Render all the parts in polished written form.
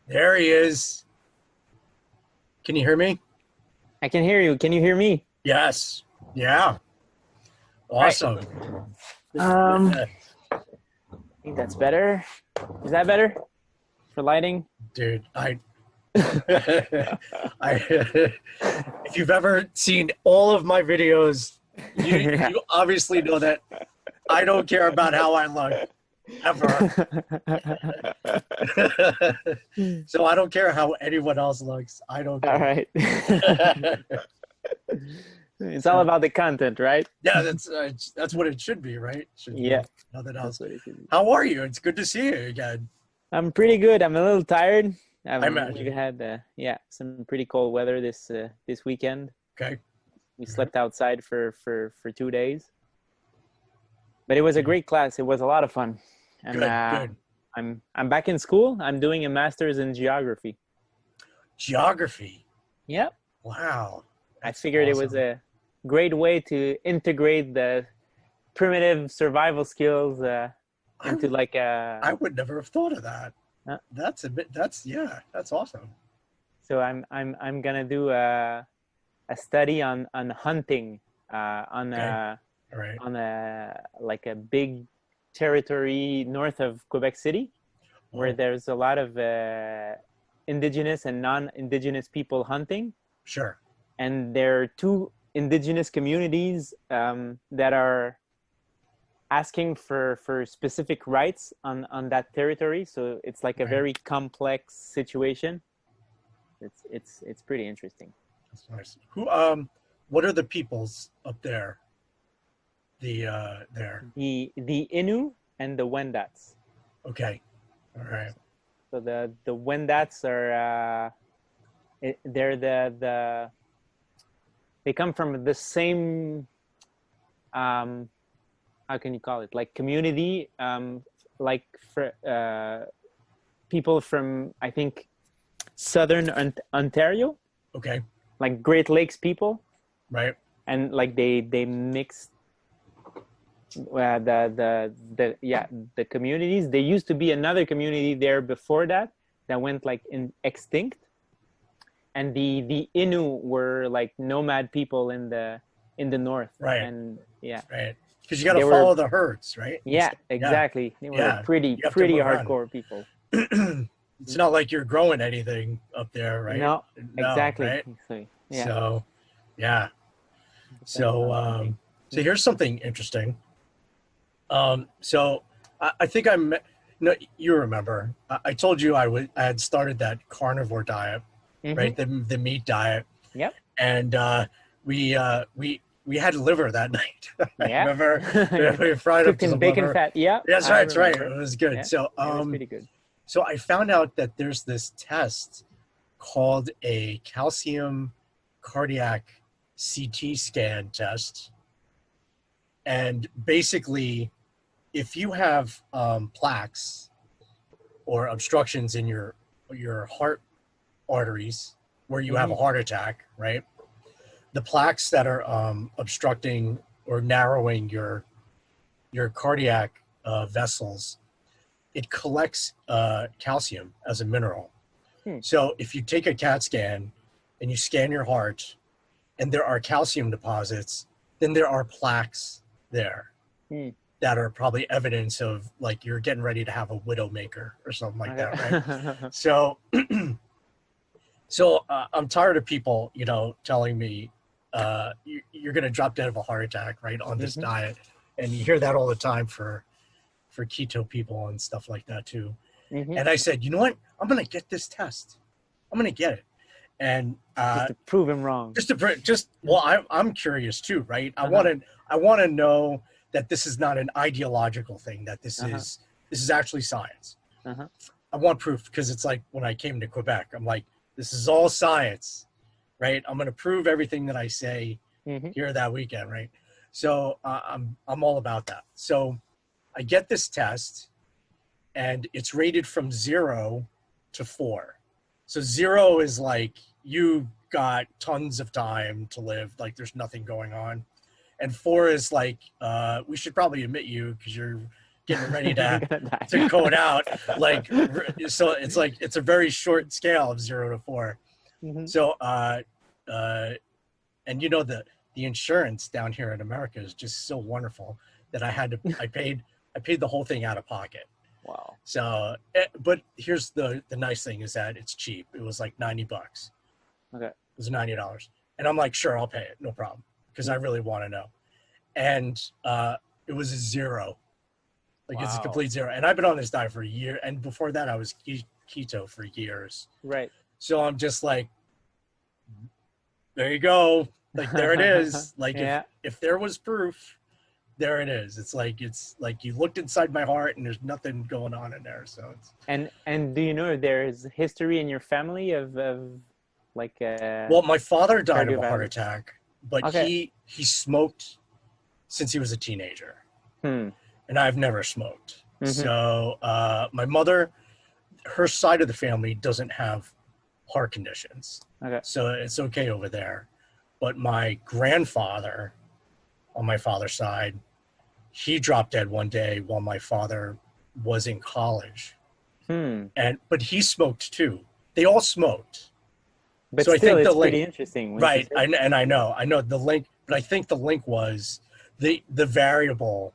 There he is. Can you hear me? I can hear you. Can you hear me? Yes. Yeah. All right. Awesome. I think that's better. Is that better for lighting? Dude, I if you've ever seen all of my videos, you obviously know that I don't care about how I look ever. So I don't care how anyone else looks. I don't All care. right. It's all about the content, right? Yeah, that's what it should be, right? Should Yeah, be nothing that's else. what it should be. How are you? It's good to see you again. I'm pretty good. I'm a little tired. I We've imagine. had some pretty cold weather this weekend. Okay. We slept outside for 2 days, but it was a great class. It was a lot of fun, and Good, good. I'm back in school. I'm doing a master's in geography. Geography. Yep. Wow. I That's figured it was awesome. a great way to integrate the primitive survival skills I, into like a. I would never have thought of that. Uh, Yeah, that's awesome. so I'm gonna do a study on hunting Okay. All right. on a like a big territory north of Quebec City where Oh, there's a lot of indigenous and non-indigenous people hunting, sure. and there are two indigenous communities that are asking for specific rights on that territory. So it's like a Right. very complex situation. It's pretty interesting. That's nice. What are the peoples up there? There. The Innu and the Wendats. Okay. All right. So the Wendats are they're they come from the same how can you call it, like community, like for people from, I think, southern Ontario, Okay. like Great Lakes people, Right. and like they mixed the communities. There used to be another community there before that went like extinct, and the Innu were like nomad people in the north, Right. and yeah, Right. Because you got to they were follow the herds, right? yeah, Yeah. exactly, they were Yeah. pretty You have to pretty move around. hardcore people. It's not like you're growing anything up there, right? No, No, exactly. right? So, yeah, So, yeah. depends So, on hunting. so here's something interesting. So I think no, you remember, I told you I had started that carnivore diet, Mm-hmm. right? The meat diet. Yep. And we had liver that night. I Yeah. remember we fried up Cooked to in some bacon liver. fat. Yeah, That's I right. That's right. remember. It was good. Yeah, So, it was pretty good. so I found out that there's this test called a calcium cardiac CT scan test. And basically, if you have plaques or obstructions in your heart arteries where you have Mm-hmm. a heart attack, right? The plaques that are obstructing or narrowing your cardiac vessels, it collects calcium as a mineral. Hmm. So if you take a CAT scan and you scan your heart and there are calcium deposits, then there are plaques there Hmm. that are probably evidence of like you're getting ready to have a widowmaker or something like that, right? Okay. So, I'm tired of people, telling me you're going to drop dead of a heart attack, right, on this Mm-hmm. diet, and you hear that all the time for keto people and stuff like that too. Mm-hmm. And I said, you know what? I'm going to get this test. I'm going to get it, and Just to prove him wrong. well, I'm curious too, right? Uh-huh. I want to know that this is not an ideological thing. That Uh-huh. this is actually science. Uh-huh. I want proof because it's like when I came to Quebec, I'm like, this is all science, right? I'm going to prove everything that I say Mm-hmm. here that weekend, right? So I'm all about that. So I get this test, and it's rated from 0 to 4. So 0 is like you got tons of time to live, like there's nothing going on, and 4 is like we should probably admit you because getting ready I'm to gonna die. to code out. Like, so it's a very short scale of 0 to 4. Mhm. So and you know, the insurance down here in America is just so wonderful that I paid the whole thing out of pocket. Wow. So, but here's the nice thing is that it's cheap. It was like $90. Okay. It was $90, and I'm like, sure, I'll pay it, no problem, because I really want to know. And it was a 0, like it's a Wow. complete 0. And I've been on this diet for a year, and before that, I was keto for years. Right. So I'm just like, there you go, like there it is. Like Yeah. if there was proof, there it is. It's like you looked inside my heart, and there's nothing going on in there. So it's. And do you know if there's history in your family of like Well, my father died of a heart cardiovascular? attack, but Okay. he smoked since he was a teenager, Hmm. and I've never smoked. Mhm. So my mother, her side of the family doesn't have heart conditions, Okay. so it's okay over there. But my grandfather, on my father's side, he dropped dead one day while my father was in college, Hmm. but he smoked too. They all smoked. But So I still, think the it's link, pretty interesting. Wouldn't you right? say? And I know the link, but I think the link was the variable,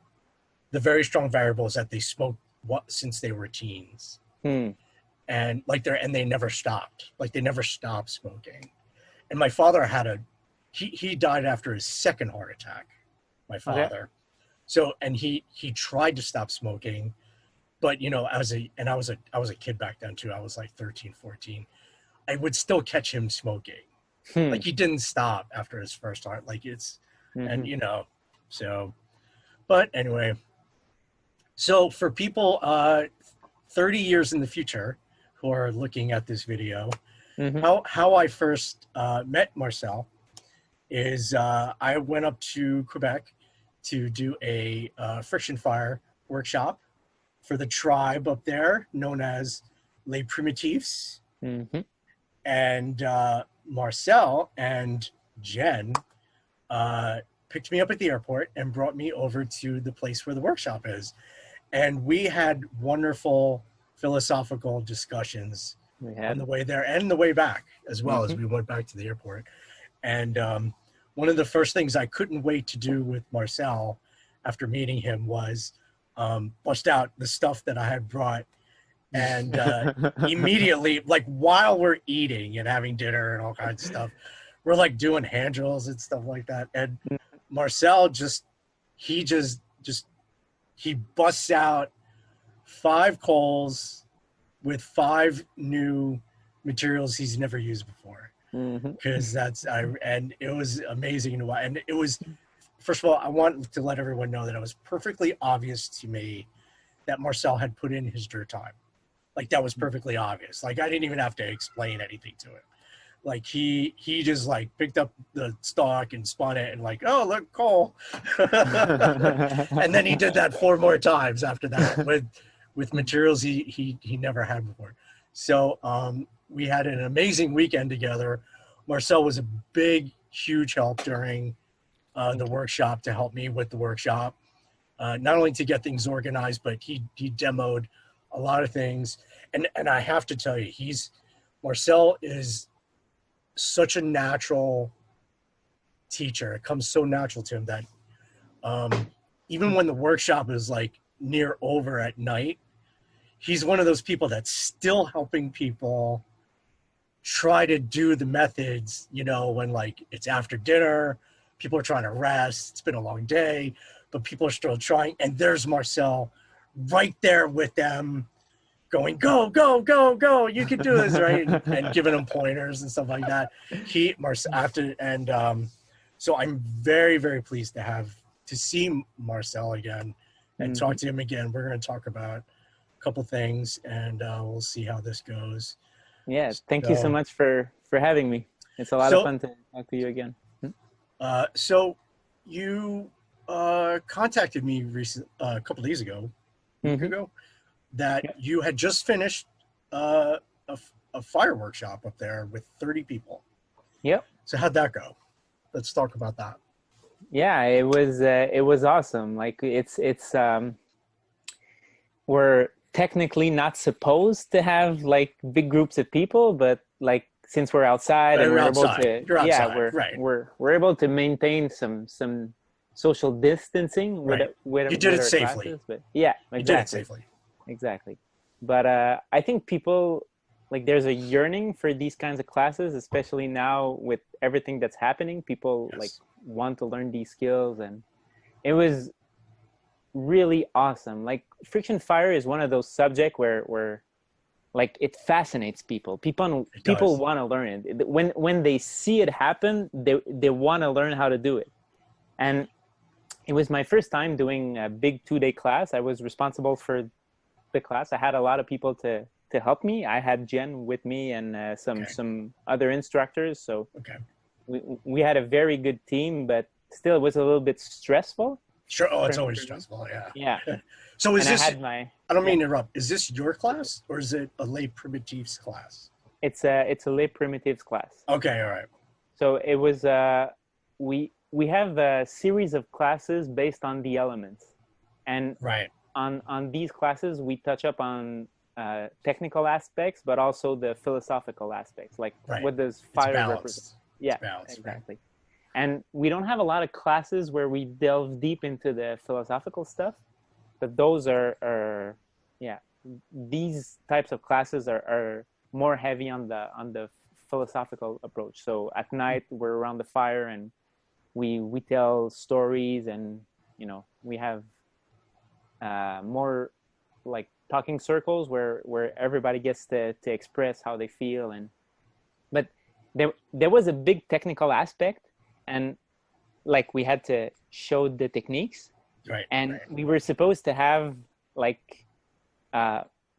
the very strong variable is that they smoked since they were teens, Hmm. and they never stopped. Like they never stopped smoking. And my father he died after his second heart attack. My father. So and he tried to stop smoking, but you know, I was a kid back then too. I was like 13, 14. I would still catch him smoking. Hmm. Like he didn't stop after his first heart. Like it's, and Mhm. you know, so, but anyway, so for people 30 years in the future who are looking at this video, Mhm. how I first met Marcel is I went up to Quebec to do a Phryction Phyre workshop for the tribe up there known as Les Primitifs. Mhm. And Marcel and Jen picked me up at the airport and brought me over to the place where the workshop is. And we had wonderful philosophical discussions We on the had. way there and the way back as well as Mhm. we went back to the airport. And one of the first things I couldn't wait to do with Marcel after meeting him was bust out the stuff that I had brought. And immediately, like while we're eating and having dinner and all kinds of stuff, we're like doing hand drills and stuff like that. And Marcel he busts out 5 coals with 5 new materials he's never used before. Mhm. Because and it was amazing to watch. And it was, first of all, I want to let everyone know that it was perfectly obvious to me that Marcel had put in his dirt time. Like that was perfectly obvious. Like I didn't even have to explain anything to him. Like he just like picked up the stalk and spun it and like, oh look, coal. And then he did that 4 more times after that with materials he never had before. So we had an amazing weekend together. Marcel was a big, huge help during the workshop to help me with the workshop. Not only to get things organized, but he demoed a lot of things. And I have to tell you, Marcel is such a natural teacher. It comes so natural to him that even when the workshop is like near over at night, he's one of those people that's still helping people try to do the methods, you know, when like it's after dinner, people are trying to rest, it's been a long day, but people are still trying. And there's Marcel right there with them going, go, go, go, go, you can do this, right? And giving them pointers and stuff like that. So I'm very, very pleased to see Marcel again and talk Mhm. to him again. We're going to talk about a couple things, and we'll see how this goes. Yeah. Thank you so much for having me. It's a lot of So, fun to talk to you again. so you contacted me a couple days ago, a week Mhm. ago, that Yeah. you had just finished a fire workshop up there with 30 people. Yep. So how'd that go? Let's talk about that. Yeah, it was awesome. Like it's we're technically not supposed to have like big groups of people, but like since we're outside and You're we're able outside. to, You're yeah, outside. Right. we're able to maintain some social distancing with Right. with You did it our safely. classes. But yeah, You did it exactly, safely. exactly. But I think people like there's a yearning for these kinds of classes, especially now with everything that's happening. People Yes. like want to learn these skills, and it was really awesome. Like Phryction Phyre is one of those subjects where like it fascinates people. People want to learn it. When they see it happen, they want to learn how to do it. And it was my first time doing a big 2-day class. I was responsible for the class. I had a lot of people to help me. I had Jen with me and some other instructors. So we had a very good team, but still it was a little bit stressful. Sure. Oh, it's always stressful. Yeah. Yeah. So is and this? I don't mean to interrupt. Is this your class or is it a LES Primitives class? It's a LES Primitives class. Okay. All right. So it was we have a series of classes based on the elements, and on these classes we touch up on technical aspects, but also the philosophical aspects, like what does fire represent? Yeah, exactly. And we don't have a lot of classes where we delve deep into the philosophical stuff, but those are these types of classes are more heavy on the philosophical approach. So at night we're around the fire and we tell stories, and we have more like talking circles where everybody gets to express how they feel. But there was a big technical aspect, and like we had to show the techniques, we were supposed to have like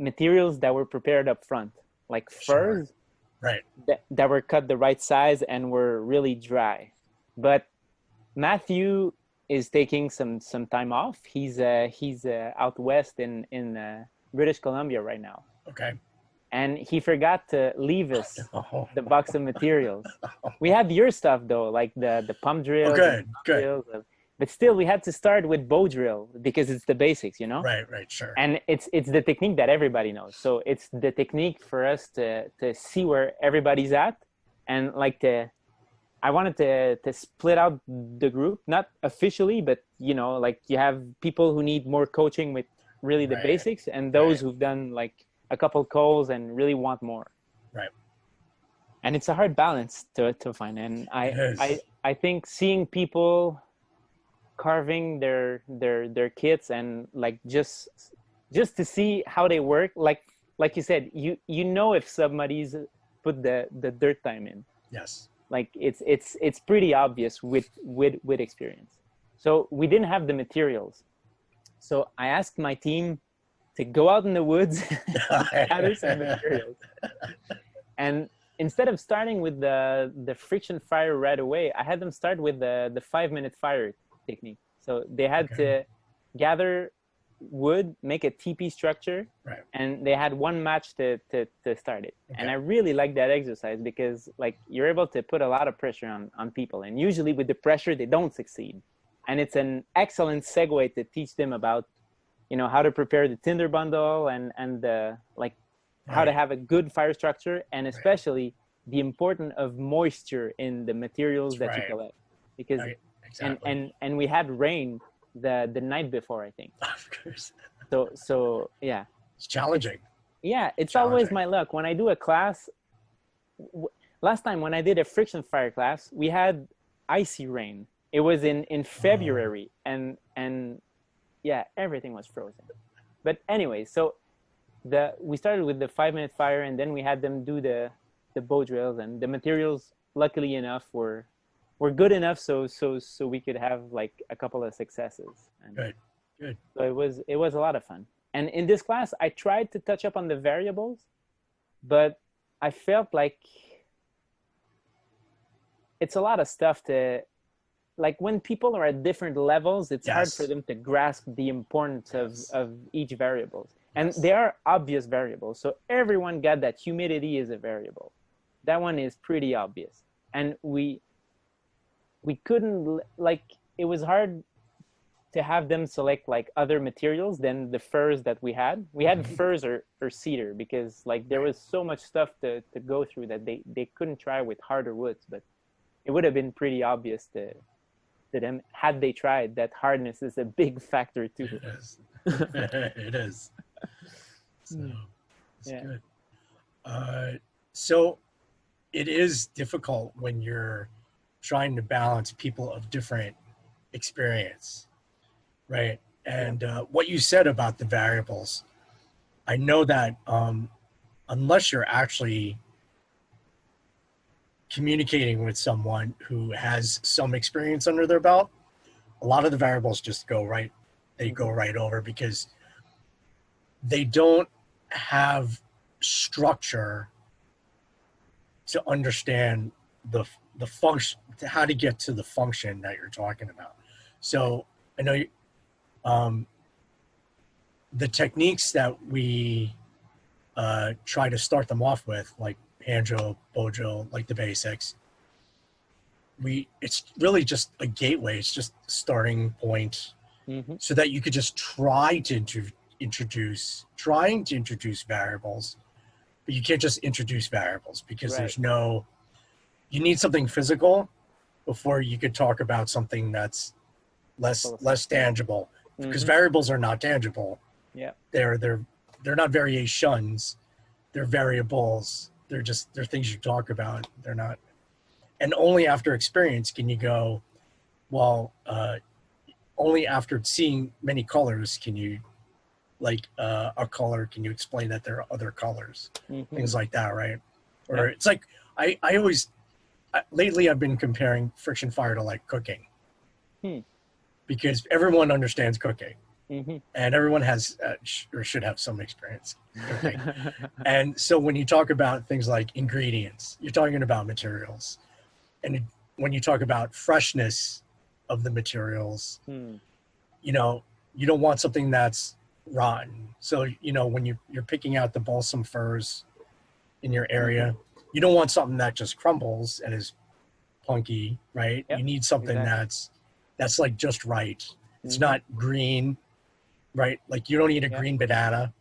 materials that were prepared up front, like furs that were cut the right size and were really dry. But Matthew is taking some time off. He's out west in British Columbia right now. Okay. And he forgot to leave us the box of materials. We had your stuff though, like the pump drills. Good. But still, we had to start with bow drill because it's the basics, Right, sure. And it's the technique that everybody knows. So it's the technique for us to see where everybody's at, and like I wanted to split out the group, not officially, but like you have people who need more coaching with really the basics, and those who've done like a couple calls and really want more. Right. And it's a hard balance to find. And I think seeing people carving their kits and like just to see how they work, like you said, if somebody's put the dirt time in. Yes. Like it's pretty obvious with experience. So we didn't have the materials. So I asked my team to go out in the woods and gather some materials. And instead of starting with the Phryction Phyre right away, I had them start with the 5-minute fire technique. So they had to gather wood, make a teepee structure, and they had one match to start it. And I really like that exercise because like you're able to put a lot of pressure on people, and usually with the pressure they don't succeed. And it's an excellent segue to teach them about how to prepare the tinder bundle and how to have a good fire structure, and especially the importance of moisture in the materials that you collect, because and we had rain the night before, I think. Of course. So yeah, it's challenging. It's always my luck when I do a class. Last time when I did a Phryction Phyre class, we had icy rain. It was in February, and yeah, everything was frozen. But anyway, so we started with the 5-minute fire, and then we had them do the bow drills, and the materials, luckily enough, were good enough so we could have like a couple of successes. And good. So it was a lot of fun. And in this class, I tried to touch up on the variables, but I felt like it's a lot of stuff to, like when people are at different levels, it's hard for them to grasp the importance of each variable. And they are obvious variables. So everyone got that humidity is a variable. That one is pretty obvious. And we couldn't, like, it was hard to have them select like other materials than the firs that we had. We had firs or cedar because like there was so much stuff to go through that they couldn't try with harder woods, but it would have been pretty obvious to them had they tried that hardness is a big factor too. It is. It is. So it's good. So it is difficult when you're trying to balance people of different experience, right? And what you said about the variables, I know that unless you're actually communicating with someone who has some experience under their belt, a lot of the variables just go right, they go right over because they don't have structure to understand the function, how to get to the function that you're talking about. So I know the techniques that we try to start them off with, like Hanjo, Bojo, like the basics, it's really just a gateway. It's just a starting point so that you could just try to introduce variables, but you can't just introduce variables because there's no, you need something physical before you could talk about something that's less tangible, because variables are not tangible. Yeah, they're not variations, they're variables. They're things you talk about. They're not, and only after experience can you go, well, only after seeing many colors can you, like a color, can you explain that there are other colors, things like that, right? Or it's like I always lately I've been comparing Phryction Phyre to like cooking, because everyone understands cooking, and everyone has or should have some experience cooking. And so when you talk about things like ingredients, you're talking about materials, and when you talk about freshness of the materials, you know, you don't want something that's rotten. So you know, when you're picking out the balsam firs in your area, you don't want something that just crumbles and is punky, right? You need something that's like just right. It's not green, right? Like you don't eat a green banana.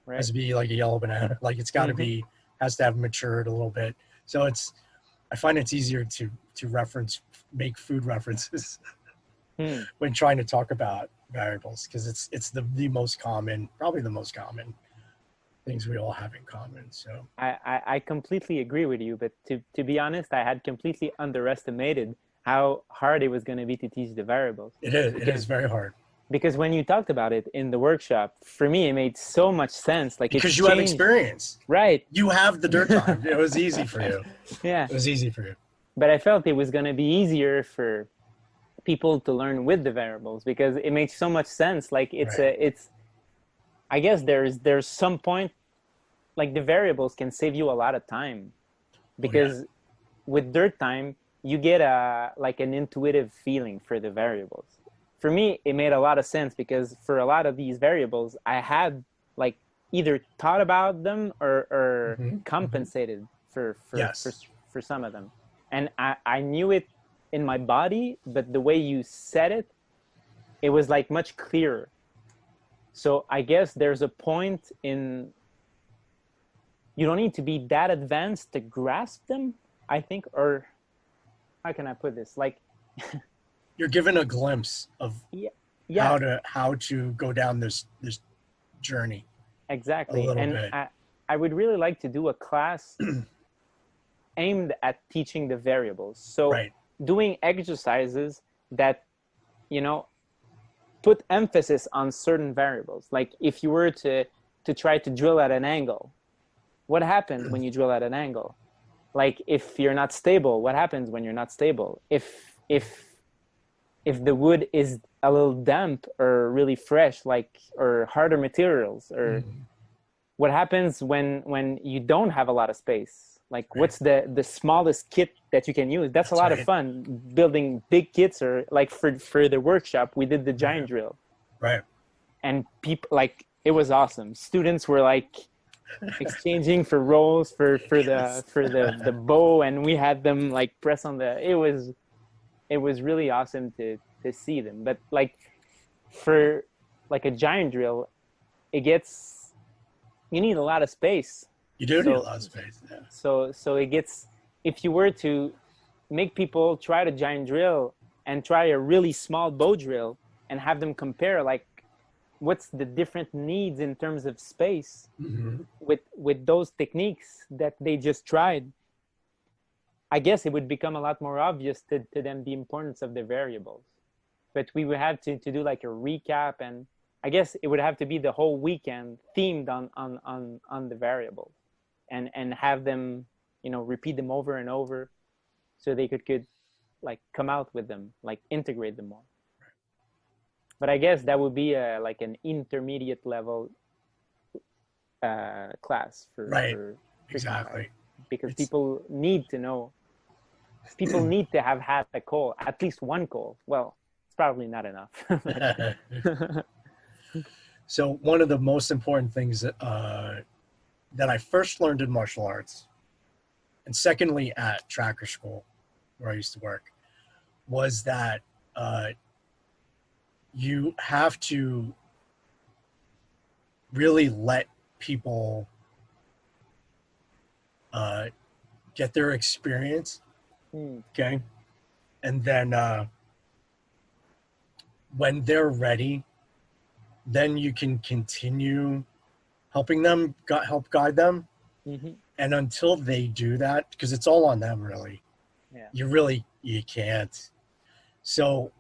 It has to be like a yellow banana. Like it's got to be, has to have matured a little bit. So I find it's easier to make food references when trying to talk about variables, because it's the most common, probably the most common things we all have in common. So I completely agree with you, but to be honest, I had completely underestimated how hard it was going to be to teach the variables. It is very hard. Because when you talked about it in the workshop, for me, it made so much sense. Like because you have experience, right? You have the dirt time. It was easy for you. Yeah, it was easy for you. But I felt it was going to be easier for people to learn with the variables because it makes so much sense. Like it's I guess there's some point, like the variables can save you a lot of time, because with dirt time you get like an intuitive feeling for the variables. For me, it made a lot of sense because for a lot of these variables, I had like either thought about them or compensated for some of them, and I knew it in my body, but the way you said it, it was like much clearer. So I guess there's a point in, you don't need to be that advanced to grasp them, I think, or how can I put this? Like you're given a glimpse of how to go down this journey. Exactly. And I would really like to do a class aimed at teaching the variables. So doing exercises that, you know, put emphasis on certain variables. Like if you were to try to drill at an angle, what happens when you drill at an angle? Like if you're not stable, what happens when you're not stable? If the wood is a little damp or really fresh, like, or harder materials, or what happens when you don't have a lot of space? Like what's the smallest kit that you can use? That's a lot of fun, building big kits, or like for the workshop, we did the giant drill. Right. And people, like, it was awesome. Students were like exchanging for rolls for the bow, and we had them like press on the, it was really awesome to see them. But like for like a giant drill, you need a lot of space. You do need a lot of space. Yeah. So it gets, if you were to make people try the giant drill and try a really small bow drill and have them compare like what's the different needs in terms of space with those techniques that they just tried, I guess it would become a lot more obvious to them the importance of the variables. But we would have to do like a recap, and I guess it would have to be the whole weekend themed on the variables, and have them, you know, repeat them over and over, so they could like come out with them, like integrate them more. But I guess that would be like an intermediate level class for exactly, because people need to know. People need to have had a call, at least one call. Well, it's probably not enough. So one of the most important things that I first learned in martial arts, and secondly at tracker school where I used to work, was that you have to really let people get their experience, okay? And then when they're ready, then you can continue helping them, help guide them. And until they do that, because it's all on them really, you can't. So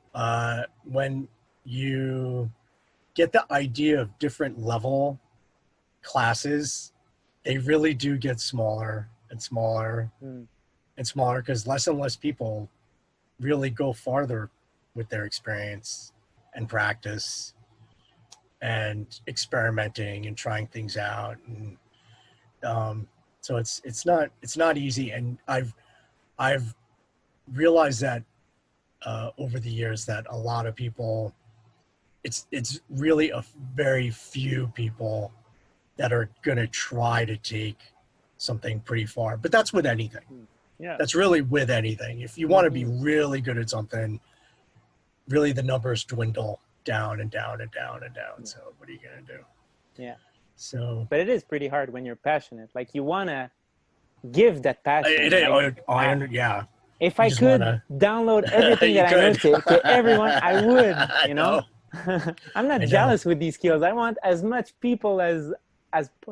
when you get the idea of different level classes, they really do get smaller and smaller and smaller, because less and less people really go farther with their experience and practice and experimenting and trying things out. And so it's not easy. And I've realized that over the years that a lot of people, it's really a very few people that are going to try to take something pretty far. But that's with anything. Yeah. That's really with anything. If you want to be really good at something, really the numbers dwindle down and down and down and down. So what are you going to do? Yeah. So, but it is pretty hard when you're passionate. Like you want to give that passion. Yeah. If I could download everything that I know to everyone, I would, you know? I'm not jealous with these skills. I want as much people as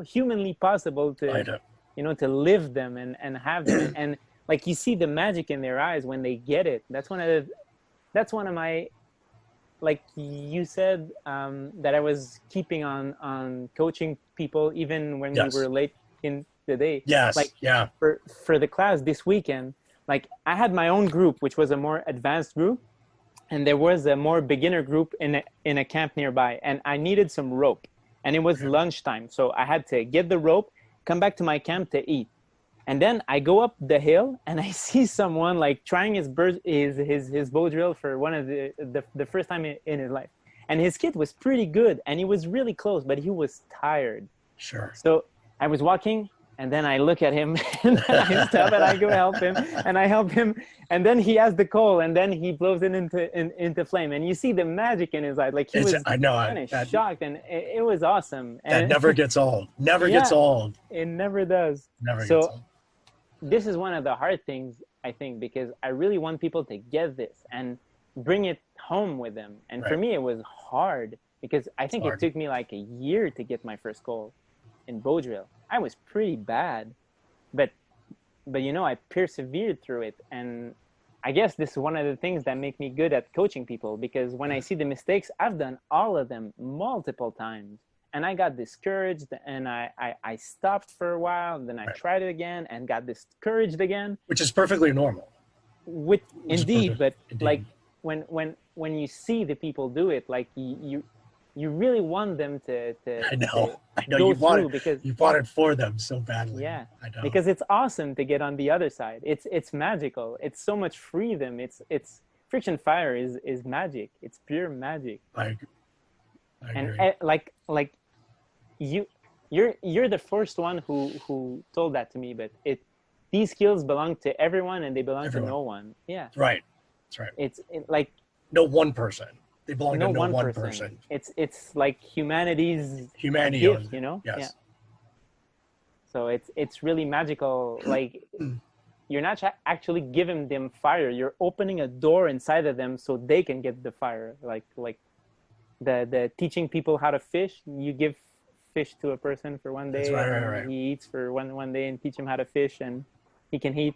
humanly possible to, you know, to live them and have them. And like you see the magic in their eyes when they get it. That's one of my, like you said, that I was keeping on coaching people even when we were late in the day. Yes. Like for the class this weekend, like I had my own group, which was a more advanced group, and there was a more beginner group in a camp nearby, and I needed some rope, and it was lunchtime, so I had to get the rope, come back to my camp to eat, and then I go up the hill and I see someone like trying his bow drill for one of the first time in his life, and his kit was pretty good, and he was really close, but he was tired. Sure. So I was walking. And then I look at him and I stop and I go help him and I help him. And then he has the coal and then he blows it into flame. And you see the magic in his eyes. Like he was kind of shocked, and it was awesome. And that never gets old. Never gets old. It never does. Never gets old. This is one of the hard things, I think, because I really want people to get this and bring it home with them. And for me, it was hard because I think it took me like a year to get my first goal in bow drill. I was pretty bad, but you know, I persevered through it. And I guess this is one of the things that make me good at coaching people, because when I see the mistakes, I've done all of them multiple times. And I got discouraged and I stopped for a while, and then I tried it again and got discouraged again. Which is perfectly normal. Indeed. Like when you see the people do it, like you really want them to I know go you want through, it, because you want it for them so badly. Yeah, I know. because it's awesome to get on the other side. It's magical. It's so much freedom. It's Phryction Phyre is magic. It's pure magic. I agree. And like you're the first one who told that to me. But these skills belong to everyone, and they belong to no one. Yeah, Right. That's right. It's like no one person. They belong to no one person. It's like humanity's Humanity gift, owns it. you know? Yes. Yeah. So it's really magical. Like you're not actually giving them fire. You're opening a door inside of them so they can get the fire. Like the teaching people how to fish. You give fish to a person for one day, That's right, and right. he eats for one day, and teach him how to fish, and he can eat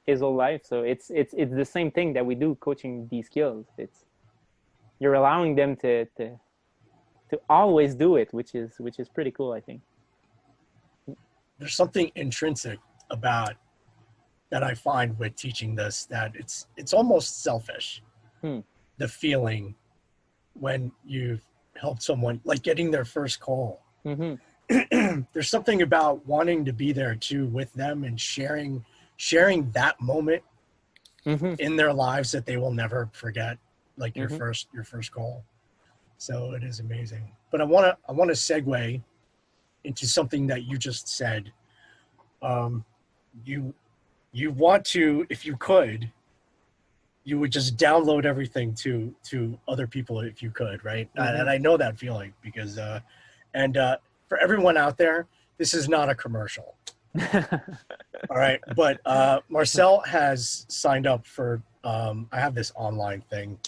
his whole life. So it's the same thing that we do coaching these skills. You're allowing them to always do it, which is pretty cool, I think. There's something intrinsic about that I find with teaching this, that it's almost selfish. The feeling when you've helped someone, like getting their first call. There's something about wanting to be there too with them and sharing that moment in their lives that they will never forget, like your first call. So it is amazing. But I want to segue into something that you just said. You want to, if you could, you would just download everything to other people if you could, right? And I know that feeling because for everyone out there, this is not a commercial. All right, but Marcel has signed up for I have this online thing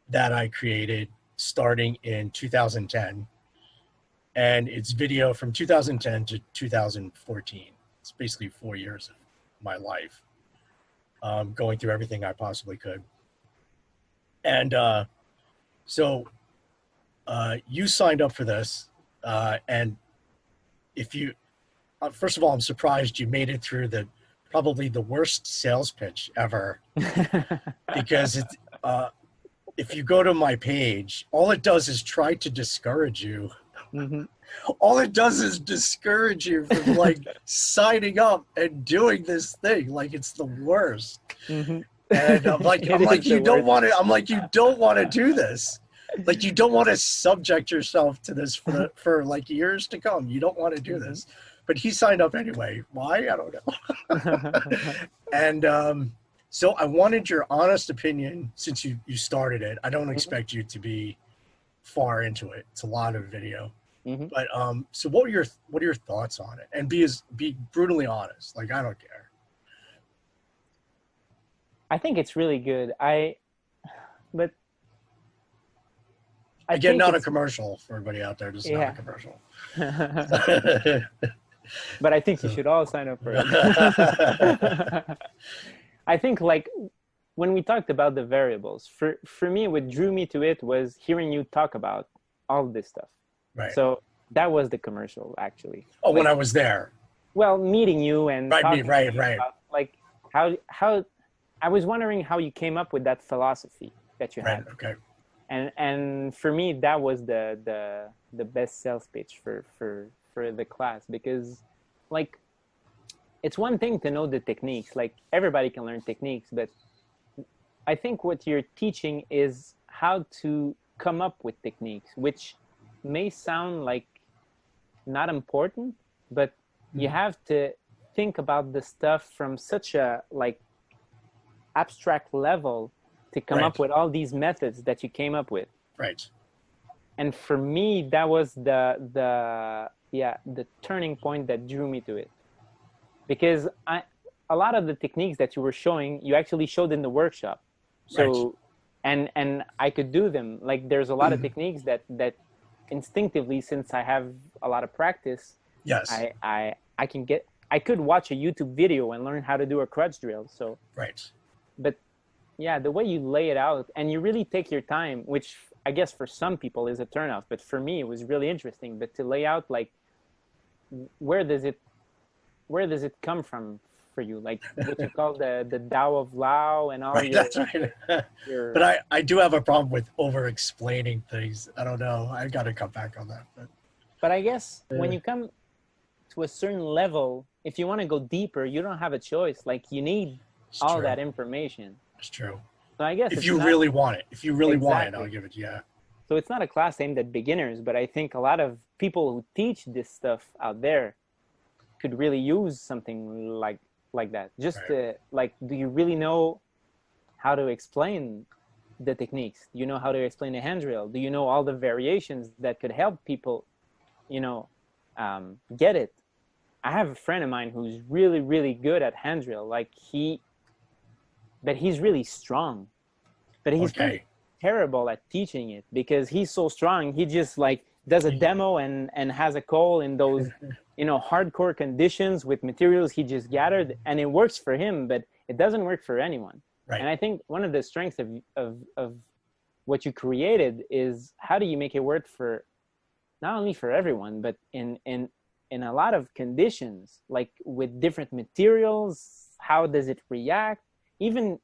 that I created starting in 2010, and it's video from 2010 to 2014. It's basically 4 years of my life, going through everything I possibly could. And so you signed up for this, and if you first of all, I'm surprised you made it through probably the worst sales pitch ever, because it's if you go to my page, all it does is try to discourage you. All it does is discourage you from like signing up and doing this thing. Like it's the worst. And I'm like you don't want to. I'm like, you don't want to do this. Like you don't want to subject yourself to this for like years to come. You don't want to do this. But he signed up anyway. Why? I don't know. And so I wanted your honest opinion since you started it. I don't expect you to be far into it. It's a lot of video. But so what are your thoughts on it? And be brutally honest. Like I don't care. I think it's really good. Again, not a commercial for everybody out there. This is not a commercial. But I think you should all sign up for it. I think like when we talked about the variables, for me, what drew me to it was hearing you talk about all this stuff. Right. So that was the commercial, actually. Oh, like, when I was there. Well, meeting you and talking right. About, like how I was wondering how you came up with that philosophy that you had. Okay. And for me, that was the best sales pitch for the class, because like it's one thing to know the techniques, like everybody can learn techniques, but I think what you're teaching is how to come up with techniques, which may sound like not important, but you have to think about the stuff from such a like abstract level to come up with all these methods that you came up with. Right. And for me, that was the turning point that drew me to it, because a lot of the techniques that you were showing, you actually showed in the workshop. So, and I could do them. Like there's a lot of techniques that instinctively, since I have a lot of practice, yes, I could watch a YouTube video and learn how to do a crutch drill. So, but yeah, the way you lay it out and you really take your time, which I guess for some people is a turnoff, but for me it was really interesting. But to lay out like where does it come from for you, like what you call the Tao of Lao and all. That's right. But I do have a problem with over explaining things. I don't know. I got to cut back on that. But I guess when you come to a certain level, if you want to go deeper, you don't have a choice. Like you need all that information. It's true. So I guess if you really want it, I'll give it. Yeah. So it's not a class aimed at beginners, but I think a lot of people who teach this stuff out there could really use something like that. Just to, like, do you really know how to explain the techniques? Do you know how to explain a hand drill? Do you know all the variations that could help people, get it? I have a friend of mine who's really, really good at hand drill. But he's really strong. But he's pretty terrible at teaching it because he's so strong. He just does a demo and has a call in those, hardcore conditions with materials he just gathered, and it works for him, but it doesn't work for anyone. Right. And I think one of the strengths of what you created is how do you make it work for not only for everyone, but in a lot of conditions, like with different materials. How does it react? Even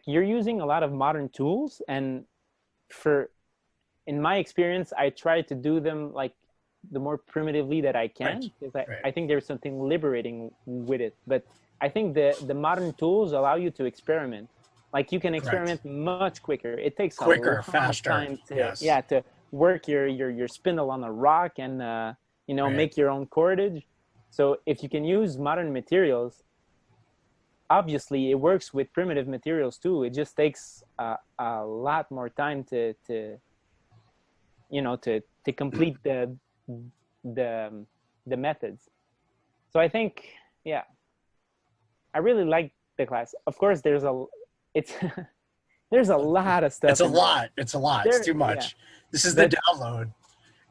you're using a lot of modern tools, and in my experience, I try to do them the more primitively that I can, because I think there's something liberating with it. But I think the modern tools allow you to experiment. You can experiment much quicker. It takes quicker, faster time to work your spindle on a rock and make your own cordage. So if you can use modern materials, obviously it works with primitive materials too. It just takes a lot more time to complete the methods. So I think, I really like the class. Of course, there's a lot of stuff. It's a lot. It's too much. This is the download.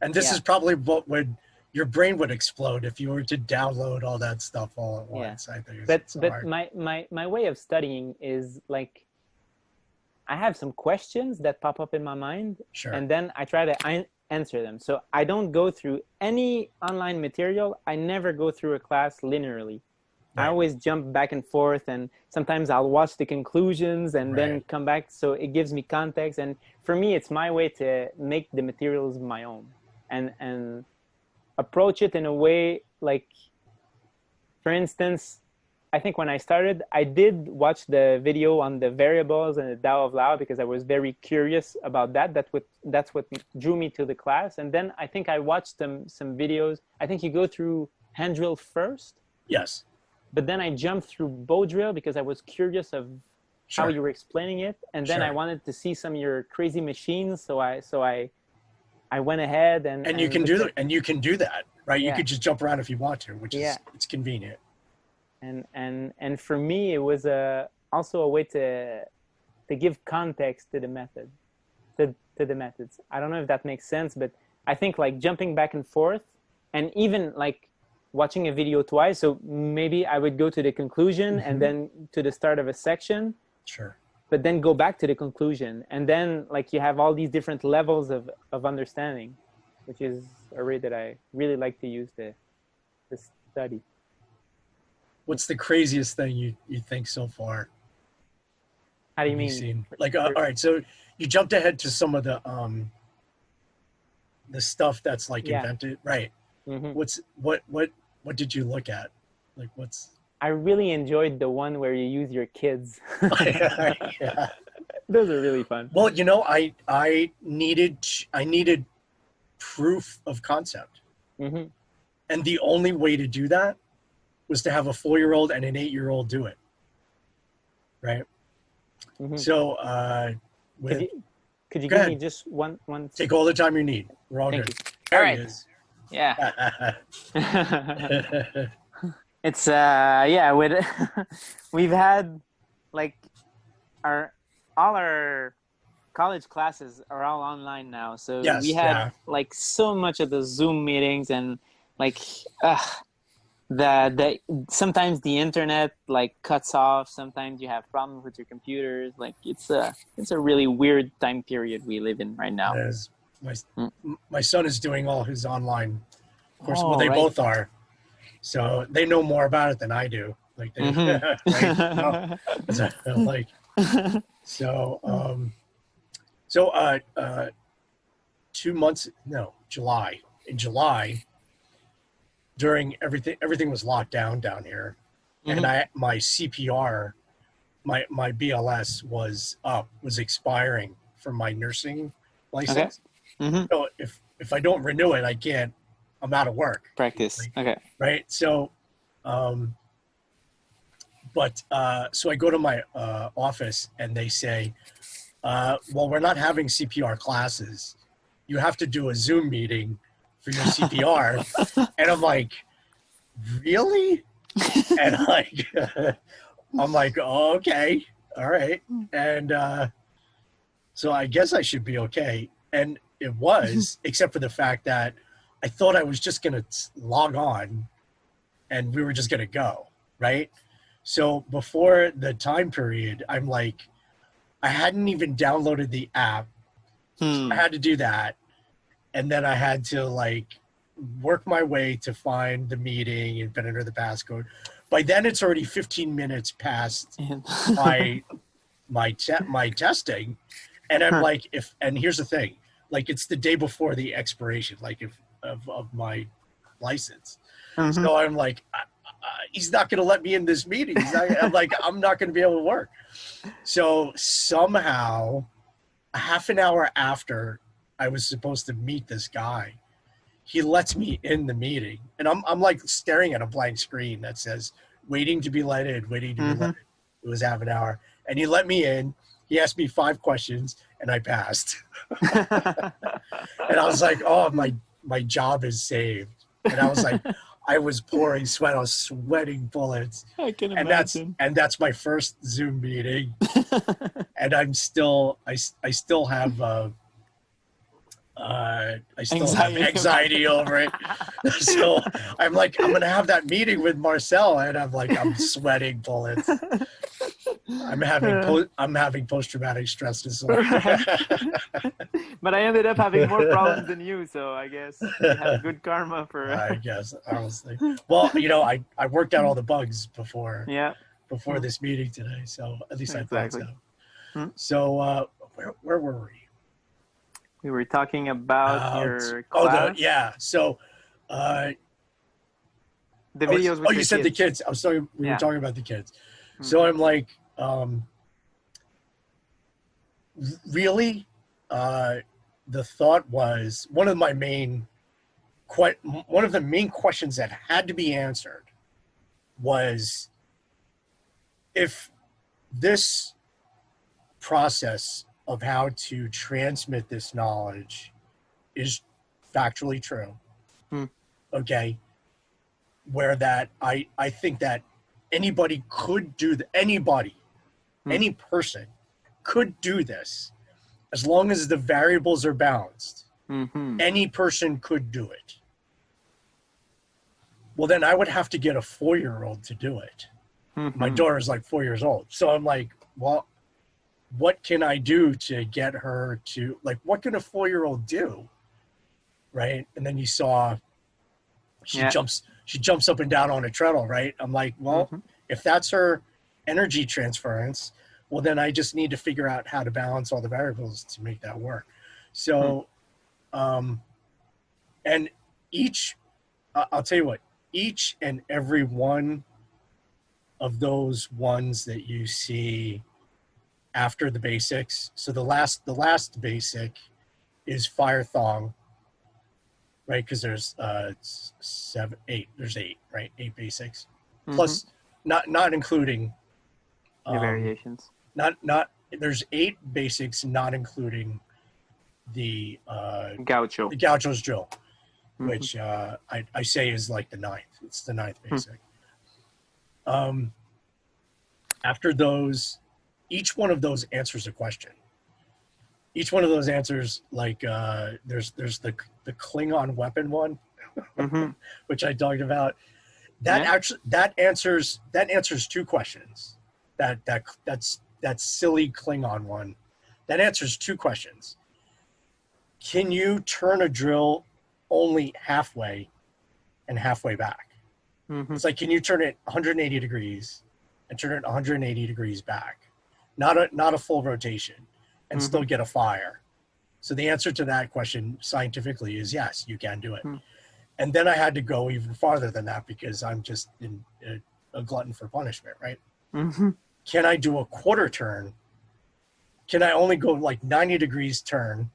And this is probably what your brain would explode if you were to download all that stuff all at once. I think but my way of studying is I have some questions that pop up in my mind, and then I try to answer them. So I don't go through any online material. I never go through a class linearly. I always jump back and forth, and sometimes I'll watch the conclusions and then come back. So it gives me context. And for me, it's my way to make the materials my own and approach it in a way for instance, I think when I started, I did watch the video on the variables and the Tao of Lao because I was very curious about that. That's what drew me to the class. And then I think I watched some videos. I think you go through hand drill first. Yes. But then I jumped through bow drill because I was curious of how you were explaining it. And then I wanted to see some of your crazy machines. So I went ahead and you can do that. And you can do that, right? You could just jump around if you want to, which is it's convenient. And for me, it was also a way to give context to the method, to the methods. I don't know if that makes sense, but I think jumping back and forth, and even watching a video twice. So maybe I would go to the conclusion and then to the start of a section. Sure. But then go back to the conclusion, and then you have all these different levels of understanding, which is a way that I really like to use to study. What's the craziest thing you think so far? How do you mean? All right, so you jumped ahead to some of the stuff that's invented, right? What did you look at? I really enjoyed the one where you use your kids. Those are really fun. Well, I needed proof of concept, and the only way to do that was to have a 4-year-old and an 8-year-old do it, right? So, could you give me just one? Take all the time you need. We're all good. There it is. Yeah. It's we've had all our college classes are all online now, so we had so much of the Zoom meetings and the sometimes the internet cuts off, sometimes you have problems with your computers. It's a really weird time period we live in right now. It is. My son is doing all his online course. Well, they both are, so they know more about it than I do. July. In July, during everything was locked down here, and my CPR, my BLS was expiring for my nursing license. So if I don't renew it, I'm out of work. Practice. Right. So, so I go to my office and they say, well, we're not having CPR classes. You have to do a Zoom meeting for your CPR. And I'm like, really? And like, I'm like, oh, okay, all right. And so I guess I should be okay. And it was, except for the fact that I thought I was just going to log on and we were just going to go, right? So before the time period, I'm like, I hadn't even downloaded the app. So I had to do that. And then I had to like work my way to find the meeting and enter the passcode. By then it's already 15 minutes past my testing. And I'm like, and here's the thing, like it's the day before the expiration, like of my license. So I'm like, he's not going to let me in this meeting. I'm like, I'm not going to be able to work. So somehow a half an hour after I was supposed to meet this guy, he lets me in the meeting. And I'm like staring at a blank screen that says, waiting to be let in, waiting to be let in. It was half an hour. And he let me in. He asked me 5 questions and I passed. And I was like, oh, my job is saved. And I was like, I was pouring sweat. I was sweating bullets. I can imagine. And that's my first Zoom meeting. And I still have anxiety over it. So I'm like, I'm gonna have that meeting with Marcel, and I'm sweating bullets. I'm having post-traumatic stress disorder. But I ended up having more problems than you, so I guess you have good karma for. I guess, honestly. Well, I worked out all the bugs before this meeting today, so at least I thought so. So where were we? We were talking about your class. So the videos with you said kids. the kids. We were talking about the kids. So I'm like, really? The thought was one of the main questions that had to be answered was if this process of how to transmit this knowledge is factually true. Okay. Where that I think that anybody could do any person could do this as long as the variables are balanced. Any person could do it. Well, then I would have to get a 4-year-old to do it. My daughter's like 4 years old. So I'm like, well, what can I do to get her to, like, what can a 4-year-old do? Right. And then you saw she jumps up and down on a treadle, right? I'm like, well, if that's her energy transference, well, then I just need to figure out how to balance all the variables to make that work. So, and I'll tell you what, each and every one of those ones that you see after the basics. So the last basic is Phyre Thong, right? Because there's 8. There's 8, right? 8 basics, plus not including the variations. Not there's 8 basics, not including the gaucho. The gaucho's drill, which I say is like the 9th. It's the 9th basic. After those, each one of those answers a question. Each one of those answers, like there's the Klingon weapon one, which I talked about. That answers 2 questions. That silly Klingon one, that answers 2 questions. Can you turn a drill only halfway and halfway back? It's like, can you turn it 180 degrees and turn it 180 degrees back? Not a full rotation, and still get a fire. So the answer to that question scientifically is yes, you can do it. And then I had to go even farther than that because I'm just a glutton for punishment, right? Can I do a quarter turn? Can I only go like 90 degrees turn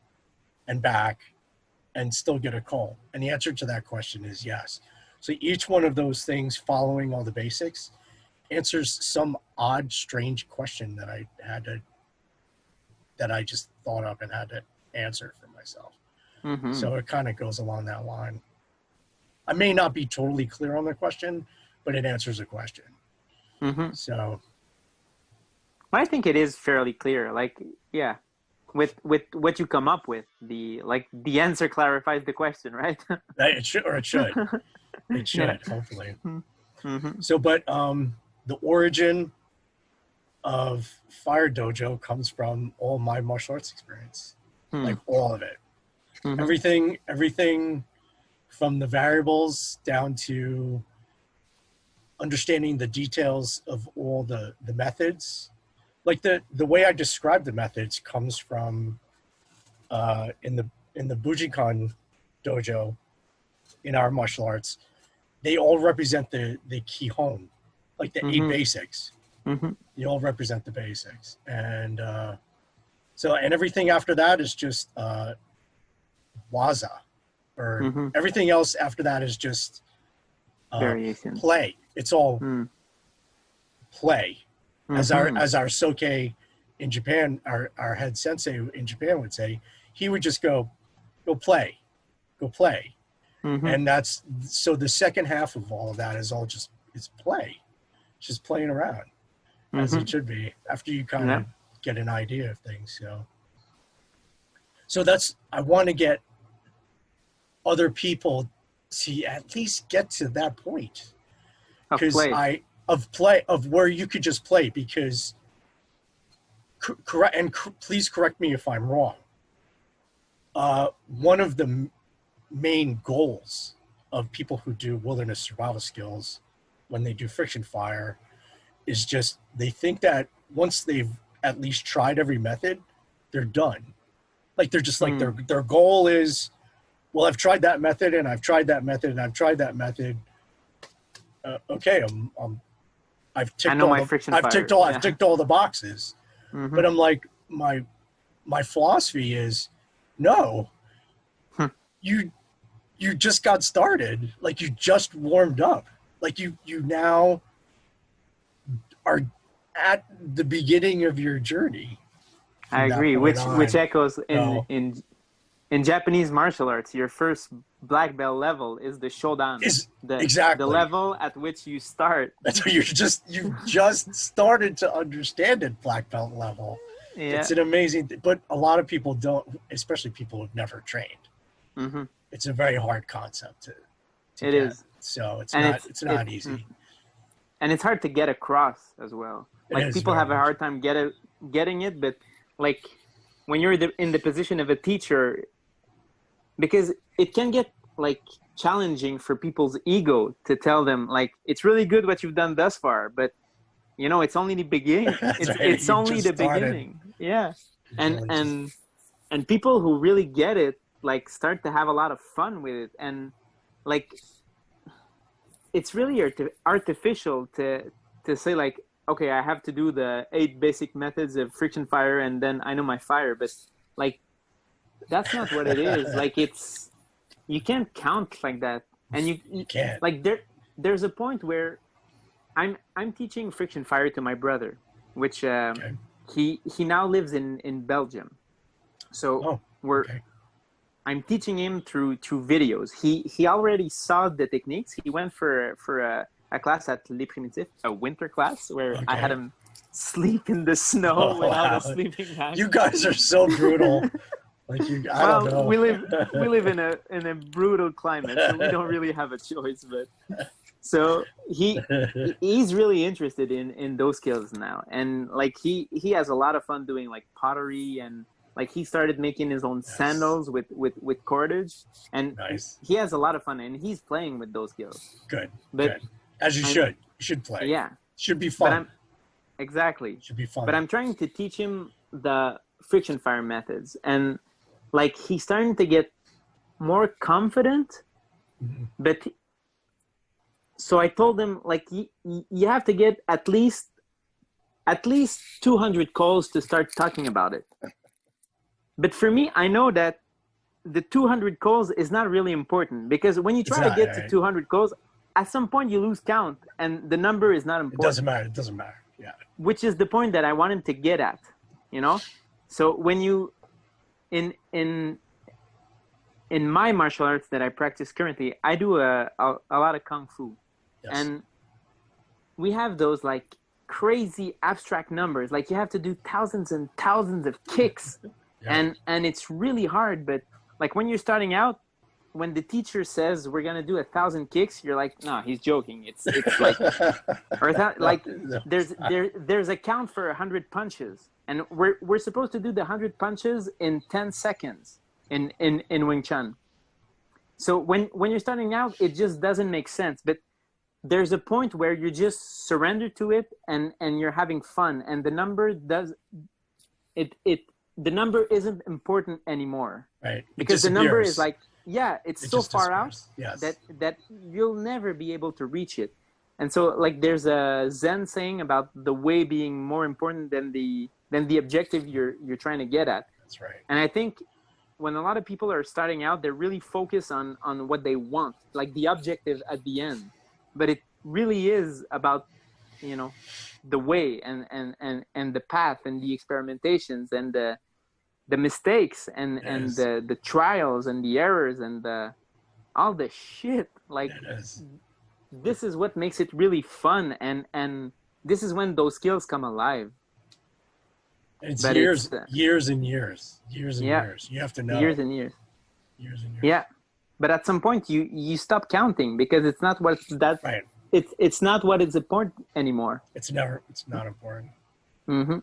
and back and still get a call? And the answer to that question is yes. So each one of those things, following all the basics, answers some odd, strange question that that I just thought up and had to answer for myself. Mm-hmm. So it kind of goes along that line. I may not be totally clear on the question, but it answers a question. Mm-hmm. So I think it is fairly clear. Like, yeah, with what you come up with, the answer clarifies the question, right? it should. It should, Yeah. hopefully. Mm-hmm. So, but the origin of Phyre Dojo comes from all my martial arts experience, like all of it. Mm-hmm. Everything from the variables down to understanding the details of all the methods. Like the way I describe the methods comes from in the Bujinkan dojo in our martial arts. They all represent the Kihon, like the 8 basics. Mm-hmm. They all represent the basics, and so everything after that is just waza, or everything else after that is just Variation. play. It's all play. As our soke in Japan, our head sensei in Japan would say, he would just go play. And that's, so the second half of all of that is all it's play. It's just playing around as it should be after you kind of get an idea of things. So that's, I want to get other people to at least get to that point. Because of where you could just play, because please correct me if I'm wrong. One of the main goals of people who do wilderness survival skills when they do Phryction Phyre is just, they think that once they've at least tried every method, they're done. Like they're just like their goal is, well, I've tried that method and I've tried that method and I've tried that method. Okay, I've ticked all the boxes. But I'm like, my philosophy is, no, you just got started. Like you just warmed up. Like you now are at the beginning of your journey. I agree, which echoes in Japanese martial arts, your first black belt level is the shodan. Exactly the level at which you start. That's what you just started to understand it, black belt level. Yeah. It's an amazing but a lot of people don't, especially people who've never trained. It's a very hard concept to it get. Is. So it's not easy. And it's hard to get across as well. Like people have a hard time getting it, but like when you're in the position of a teacher, because it can get like challenging for people's ego to tell them like, it's really good what you've done thus far, but you know, it's only the beginning. It's only the beginning. Yeah. And people who really get it, like start to have a lot of fun with it. And like, it's really artificial to say like, okay, I have to do the 8 basic methods of Phryction Phyre and then I know my fire, but like, that's not what it is. Like you can't count like that. And you can't. Like there's a point where I'm teaching Phryction Phyre to my brother, which he now lives in Belgium. So I'm teaching him through videos. He already saw the techniques. He went for a class at Les Primitifs, a winter class where I had him sleep in the snow without a sleeping bag. You guys are so brutal. Like I don't know. we live in a brutal climate, so we don't really have a choice. But so he's really interested in those skills now, and like he has a lot of fun doing like pottery, and like he started making his own sandals with cordage, and he has a lot of fun, and he's playing with those skills. Good. As you should. You should play. Yeah. Should be fun. Exactly. Should be fun. But I'm trying to teach him the Phryction Phyre methods, and like he's starting to get more confident. But so I told him like you have to get at least 200 calls to start talking about it. But for me, I know that the 200 calls is not really important, because when you try to get to 200 calls, at some point you lose count and the number is not important. It doesn't matter. Yeah. Which is the point that I want him to get at, you know? So when you in my martial arts that I practice currently, I do a lot of kung fu. Yes. And we have those like crazy abstract numbers, like you have to do thousands and thousands of kicks. Yeah. And it's really hard. But like when you're starting out, when the teacher says we're gonna do 1,000 kicks, you're like, no, he's joking. It's like, or that, like there's a count for 100 punches, and we're supposed to do the 100 punches in 10 seconds in Wing Chun. So when you're starting out, it just doesn't make sense. But there's a point where you just surrender to it, and you're having fun, and the number the number isn't important anymore. Right. Because the number is like, yeah, it's so far out yes. that you'll never be able to reach it. And so like there's a Zen saying about the way being more important than the objective you're trying to get at. That's right. And I think when a lot of people are starting out, they're really focused on what they want, like the objective at the end. But it really is about, you know, the way and the path and the experimentations and the mistakes and the trials and the errors and all the shit. Like this is what makes it really fun, and this is when those skills come alive. It's But years, it's, years and years, years and yeah. years. You have to know. Years and years. Years and years. Yeah, but at some point you stop counting because it's not what that Right. it's not what is important anymore. It's not important. Mm-hmm.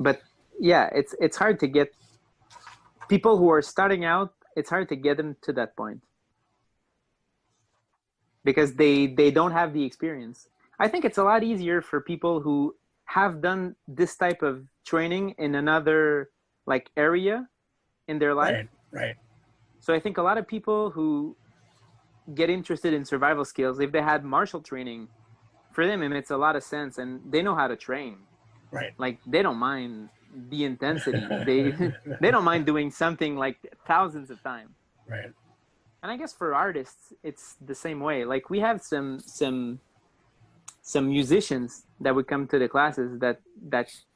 But yeah, it's hard to get people who are starting out. It's hard to get them to that point because they don't have the experience. I think it's a lot easier for people who have done this type of training in another like area in their life. Right. So I think a lot of people who get interested in survival skills, if they had martial training, for them it makes a lot of sense, and they know how to train. Right. Like they don't mind the intensity. They don't mind doing something like thousands of times. Right. And I guess for artists, it's the same way. Like we have some musicians that would come to the classes that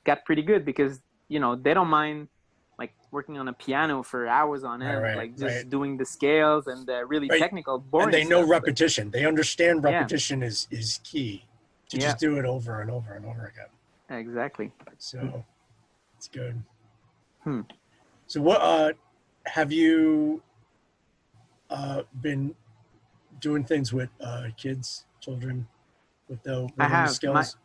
got pretty good because, you know, they don't mind like working on a piano for hours on end, like just doing the scales and the really technical, boring and they know stuff, repetition. They understand repetition is key to just do it over and over and over again. Exactly. So it's good. Hmm. So what have you been doing things with children with the skills?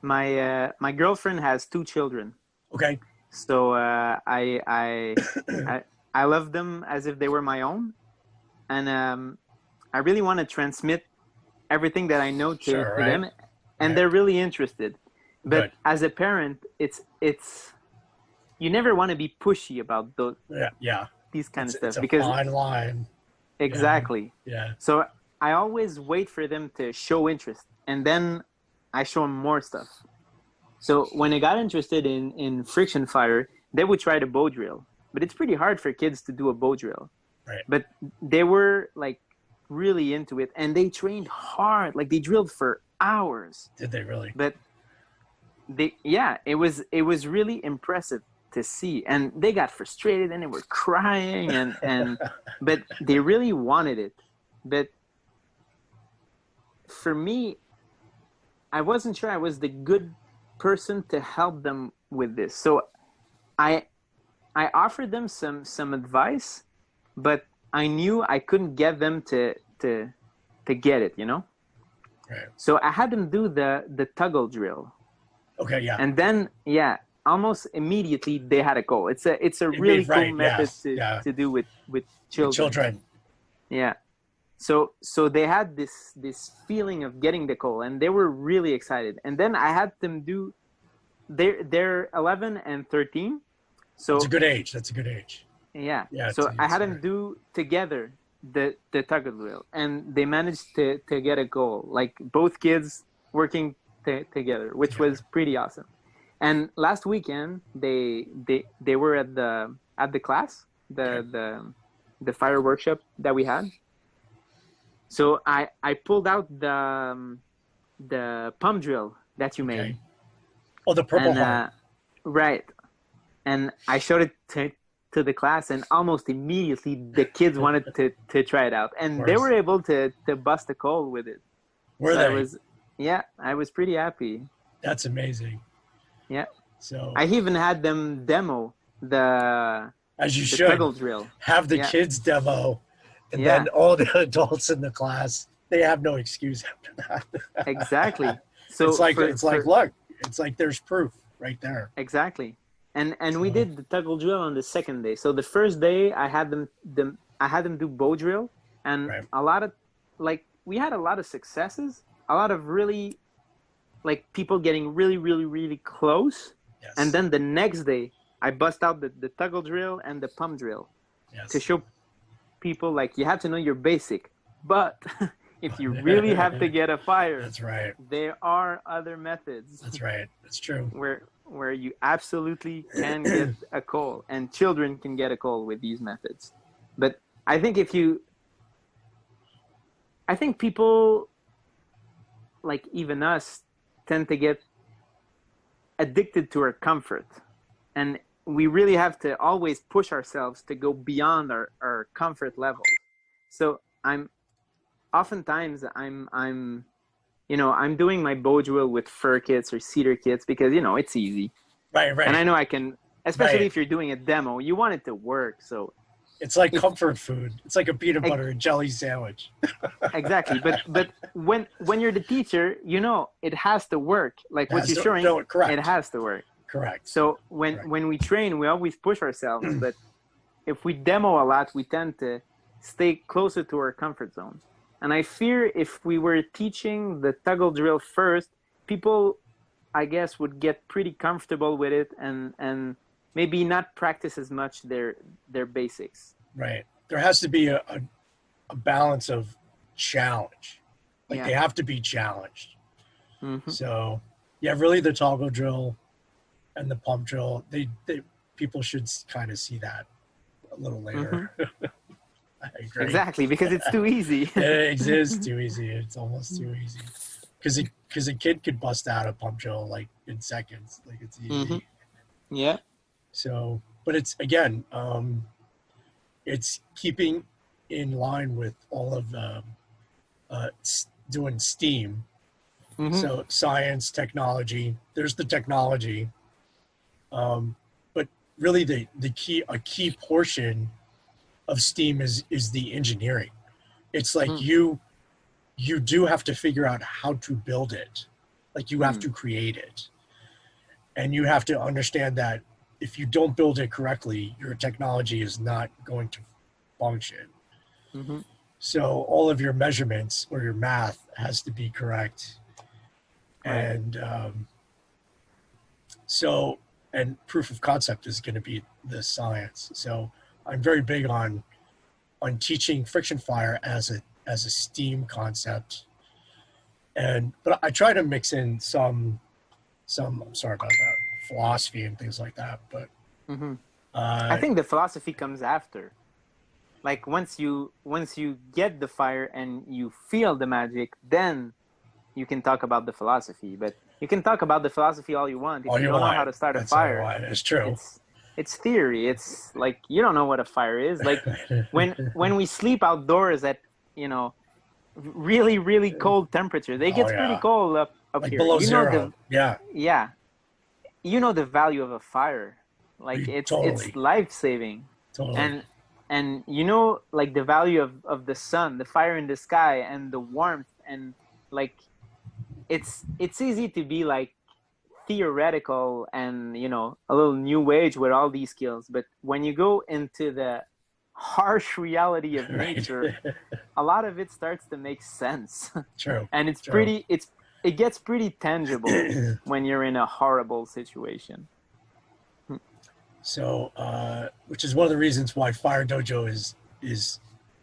My girlfriend has 2 children. Okay. So I love them as if they were my own, and I really want to transmit everything that I know to them, and they're really interested. But as a parent, it's you never want to be pushy about those these kind of stuff it's a because fine line. Exactly. Yeah. So I always wait for them to show interest, and then I show them more stuff. So when I got interested in Phryction Phyre, they would try the bow drill, but it's pretty hard for kids to do a bow drill. Right. But they were like really into it, and they trained hard. Like they drilled for hours. Did they really? But it was really impressive to see, and they got frustrated and they were crying and but they really wanted it. But for me, I wasn't sure I was the good person to help them with this. So I offered them some advice, but I knew I couldn't get them to get it, you know? Right. So I had them do the toggle drill. Okay, yeah. And then almost immediately they had a goal. It's a really cool method to do with children. Yeah. So they had this feeling of getting the goal, and they were really excited. And then I had them do. They're 11 and 13. So it's a good age. That's a good age. Yeah. So I had them do together the toggle drill, and they managed to get a goal. Like both kids working together, which was pretty awesome. And last weekend they were at the class, the Phyre Workshop that we had. So I pulled out the pump drill that you made. Oh, the Purple Heart. Right. and I showed it to the class, and almost immediately the kids wanted to try it out, and they were able to bust a cold with it. Were they? I was pretty happy. That's amazing. Yeah. So I even had them demo the toggle drill. Have the kids demo, and then all the adults in the class, they have no excuse after that. Exactly. So it's like look, it's like there's proof right there. Exactly. And we did the toggle drill on the second day. So the first day I had them do bow drill, and a lot of we had a lot of successes, a lot of really people getting really, really, really close. Yes. And then the next day I bust out the toggle drill and the pump drill to show people you have to know your basic, but if you really have to get a fire, that's right. There are other methods. That's right. That's true. Where you absolutely can get a call, and children can get a call with these methods. But I think people even us tend to get addicted to our comfort, and we really have to always push ourselves to go beyond our comfort level. So I'm doing my bow drill with fir kits or cedar kits because it's easy. Right. And I know I can, especially if you're doing a demo, you want it to work. So it's like comfort food. It's like a peanut butter and jelly sandwich. Exactly. But when you're the teacher, it has to work. Like what you're showing, it has to work. Correct. So when we train, we always push ourselves. But if we demo a lot, we tend to stay closer to our comfort zone. And I fear if we were teaching the toggle drill first, people, I guess, would get pretty comfortable with it and maybe not practice as much their basics. Right. There has to be a balance of challenge. They have to be challenged. Mm-hmm. So, really the toggle drill and the pump drill, they people should kind of see that a little later. Mm-hmm. I agree. Exactly, because it's too easy. It is too easy. It's almost too easy. Because a kid could bust out a pump drill in seconds. It's easy. Mm-hmm. Yeah. So, but it's again, it's keeping in line with all of doing STEAM. Mm-hmm. So science, technology. There's the technology, but really a key portion of STEAM is the engineering. It's like you do have to figure out how to build it. You have to create it. And you have to understand that if you don't build it correctly, your technology is not going to function. Mm-hmm. So all of your measurements or your math has to be correct. Right. And proof of concept is going to be the science. So I'm very big on teaching Phryction Phyre as a STEAM concept, but I try to mix in some I'm sorry about that, philosophy and things like that. But I think the philosophy comes after. Once you get the fire and you feel the magic, then you can talk about the philosophy. But you can talk about the philosophy all you want. If you don't know how to start a fire, it's true. It's theory. It's you don't know what a fire is. When we sleep outdoors at really, really cold temperature, it gets pretty cold up here. Below zero. Yeah. You know the value of a fire. It's life-saving. Totally. And the value of the sun, the fire in the sky, and the warmth, and it's easy to be theoretical and a little new age with all these skills, but when you go into the harsh reality of nature, a lot of it starts to make sense. True. And it gets pretty tangible when you're in a horrible situation. So which is one of the reasons why Phyre Dojo is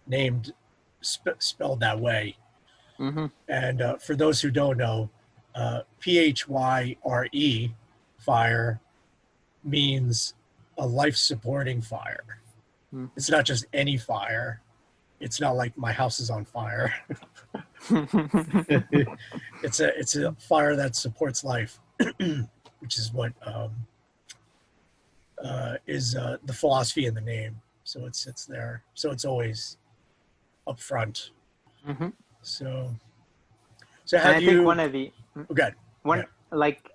named spelled that way. Mm-hmm. And for those who don't know, Phyre, fire, means a life-supporting fire. Mm-hmm. It's not just any fire. It's not like my house is on fire. It's a fire that supports life, which is what is the philosophy in the name. So it sits there. So it's always up front. Mm-hmm. So And have I you? think one of the like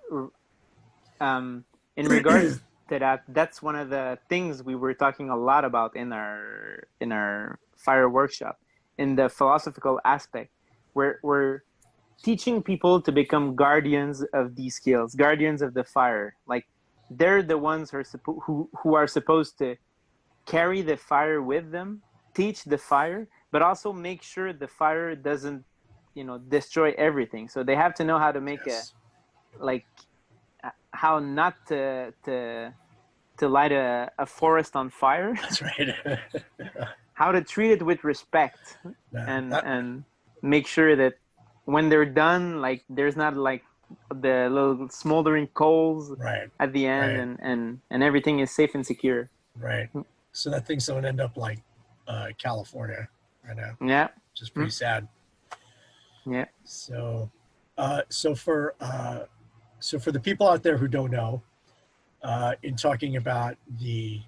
in regards to that, that's one of the things we were talking a lot about in our Phyre workshop, in the philosophical aspect, where we're teaching people to become guardians of these skills, guardians of the fire. Like they're the ones who are supposed to carry the fire with them, teach the fire, but also make sure the fire doesn't, destroy everything. So they have to know how to make how not to light a forest on fire. That's right. How to treat it with respect, and make sure that when they're done, like there's not like the little smoldering coals at the end, and everything is safe and secure. Right. So that things don't end up like California right now. Yeah. Which is pretty sad. Yeah. So for the people out there who don't know, in talking about the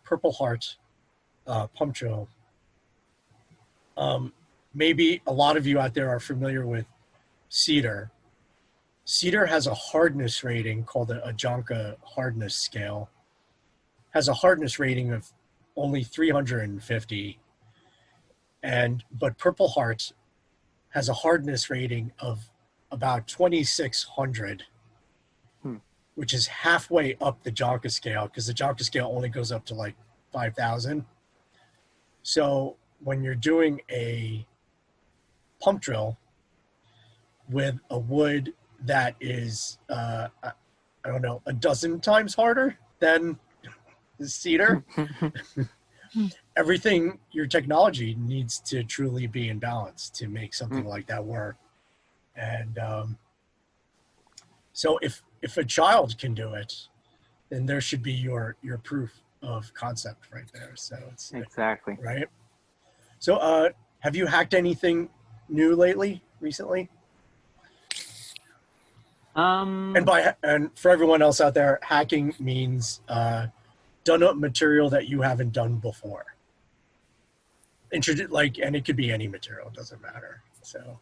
Purple Heart pump drill, maybe a lot of you out there are familiar with cedar. Cedar has a hardness rating called a Janka hardness scale. Has a hardness rating of only 350, but Purple Heart has a hardness rating of about 2,600, which is halfway up the Janka scale, because the Janka scale only goes up to like 5,000. So when you're doing a pump drill with a wood that is, I don't know, a dozen times harder than the cedar, everything, your technology needs to truly be in balance to make something like that work. And so if a child can do it, then there should be your proof of concept right there. So it's exactly right. So have you hacked anything new recently? And for everyone else out there, hacking means done up material that you haven't done before. And it could be any material, it doesn't matter. So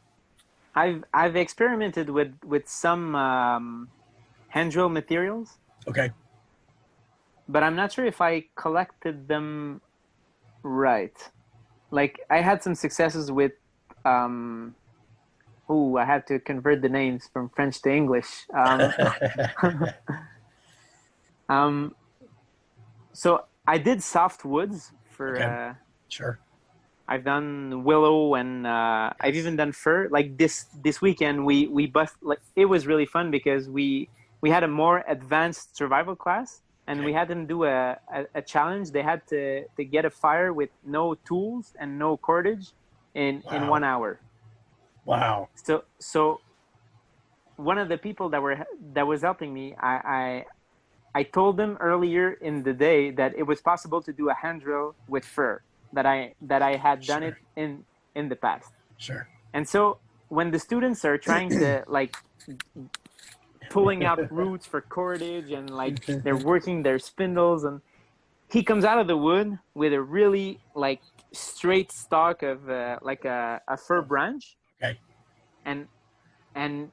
I've experimented with some hand drill materials. Okay. But I'm not sure if I collected them right. Like I had some successes with I had to convert the names from French to English. So I did soft woods for sure. I've done willow, and I've even done fir. Like this weekend we bust, like it was really fun because we had a more advanced survival class, and we had them do a challenge. They had to get a fire with no tools and no cordage in 1 hour. Wow. So one of the people that was helping me, I told them earlier in the day that it was possible to do a hand drill with fir, that I had done it in the past. Sure. And so when the students are trying to like pulling out roots for cordage, and like they're working their spindles, and he comes out of the wood with a really like straight stalk of like a fir branch. Okay. And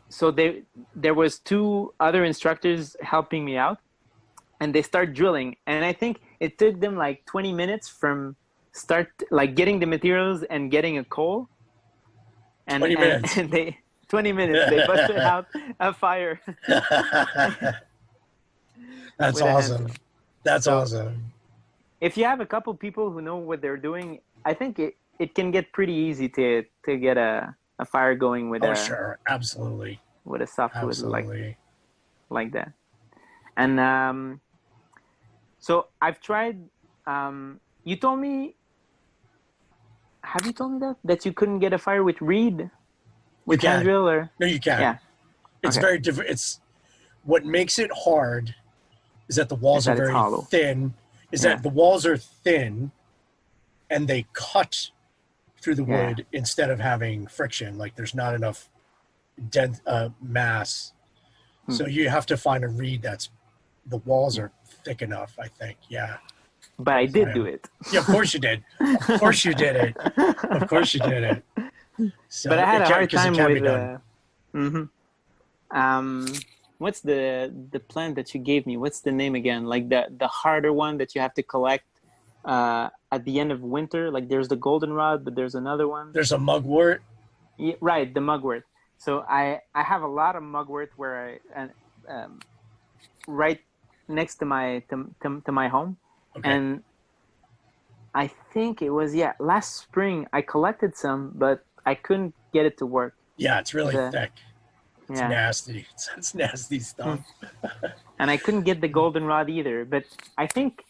so there was 2 other instructors helping me out, and they start drilling, and I think it took them like 20 minutes from start, like getting the materials and getting a coal. And 20 minutes. And they 20 minutes they busted out a fire. That's awesome. That's awesome. If you have a couple people who know what they're doing, I think it can get pretty easy to get a fire going with sure, absolutely, with a softwood like that. And so I've tried. You told me. Have you told me that you couldn't get a fire with reed, with hand drill, or no? You can. Yeah, it's very different. It's what makes it hard is that the walls are very thin. That the walls are thin, and they cut through the wood instead of having friction. Like there's not enough mass, so you have to find a reed that's the walls are thick enough, I think. Yeah. But I did do it. Yeah, of course you did. Of course you did it. Of course you did it. So but I had a hard time with what's the plant that you gave me? What's the name again? Like the harder one that you have to collect at the end of winter. Like there's the goldenrod, but there's another one. There's a mugwort. Yeah, right, the mugwort. So I have a lot of mugwort where right next to my home. Okay. And I think it was last spring I collected some, but I couldn't get it to work. Yeah, it's really thick. It's nasty. It's nasty stuff. And I couldn't get the goldenrod either. But I think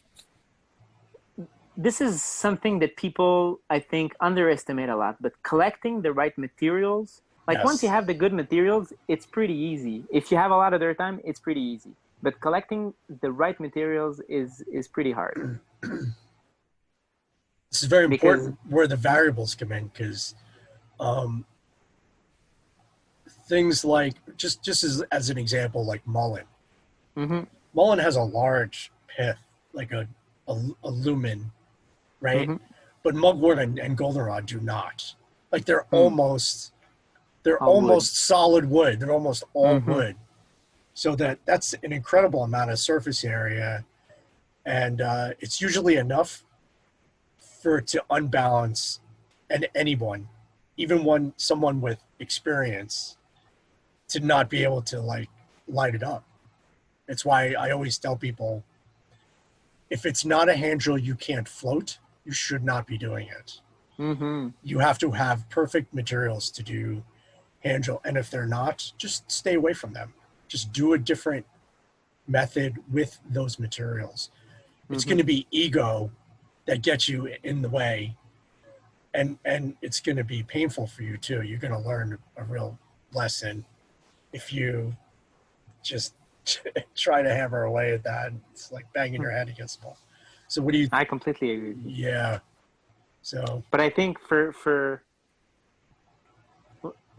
this is something that people, I think, underestimate a lot. But collecting the right materials, like once you have the good materials, it's pretty easy. If you have a lot of their time, it's pretty easy. But collecting the right materials is pretty hard. This is very important where the variables come in, because things like, just as an example, like mullein. Mm-hmm. Mullein has a large pith, like a lumen, right? Mm-hmm. But mugwort and goldenrod do not. Like they're almost solid wood. They're almost all wood. So that's an incredible amount of surface area, and it's usually enough for it to unbalance anyone, even someone with experience, to not be able to like light it up. It's why I always tell people, if it's not a hand drill you can't float, you should not be doing it. Mm-hmm. You have to have perfect materials to do hand drill, and if they're not, just stay away from them. Just do a different method with those materials. It's going to be ego that gets you in the way, and it's going to be painful for you too. You're going to learn a real lesson if you just try to hammer away at that. It's like banging your head against the wall. So what do you? I completely agree with you. Yeah. So. But I think for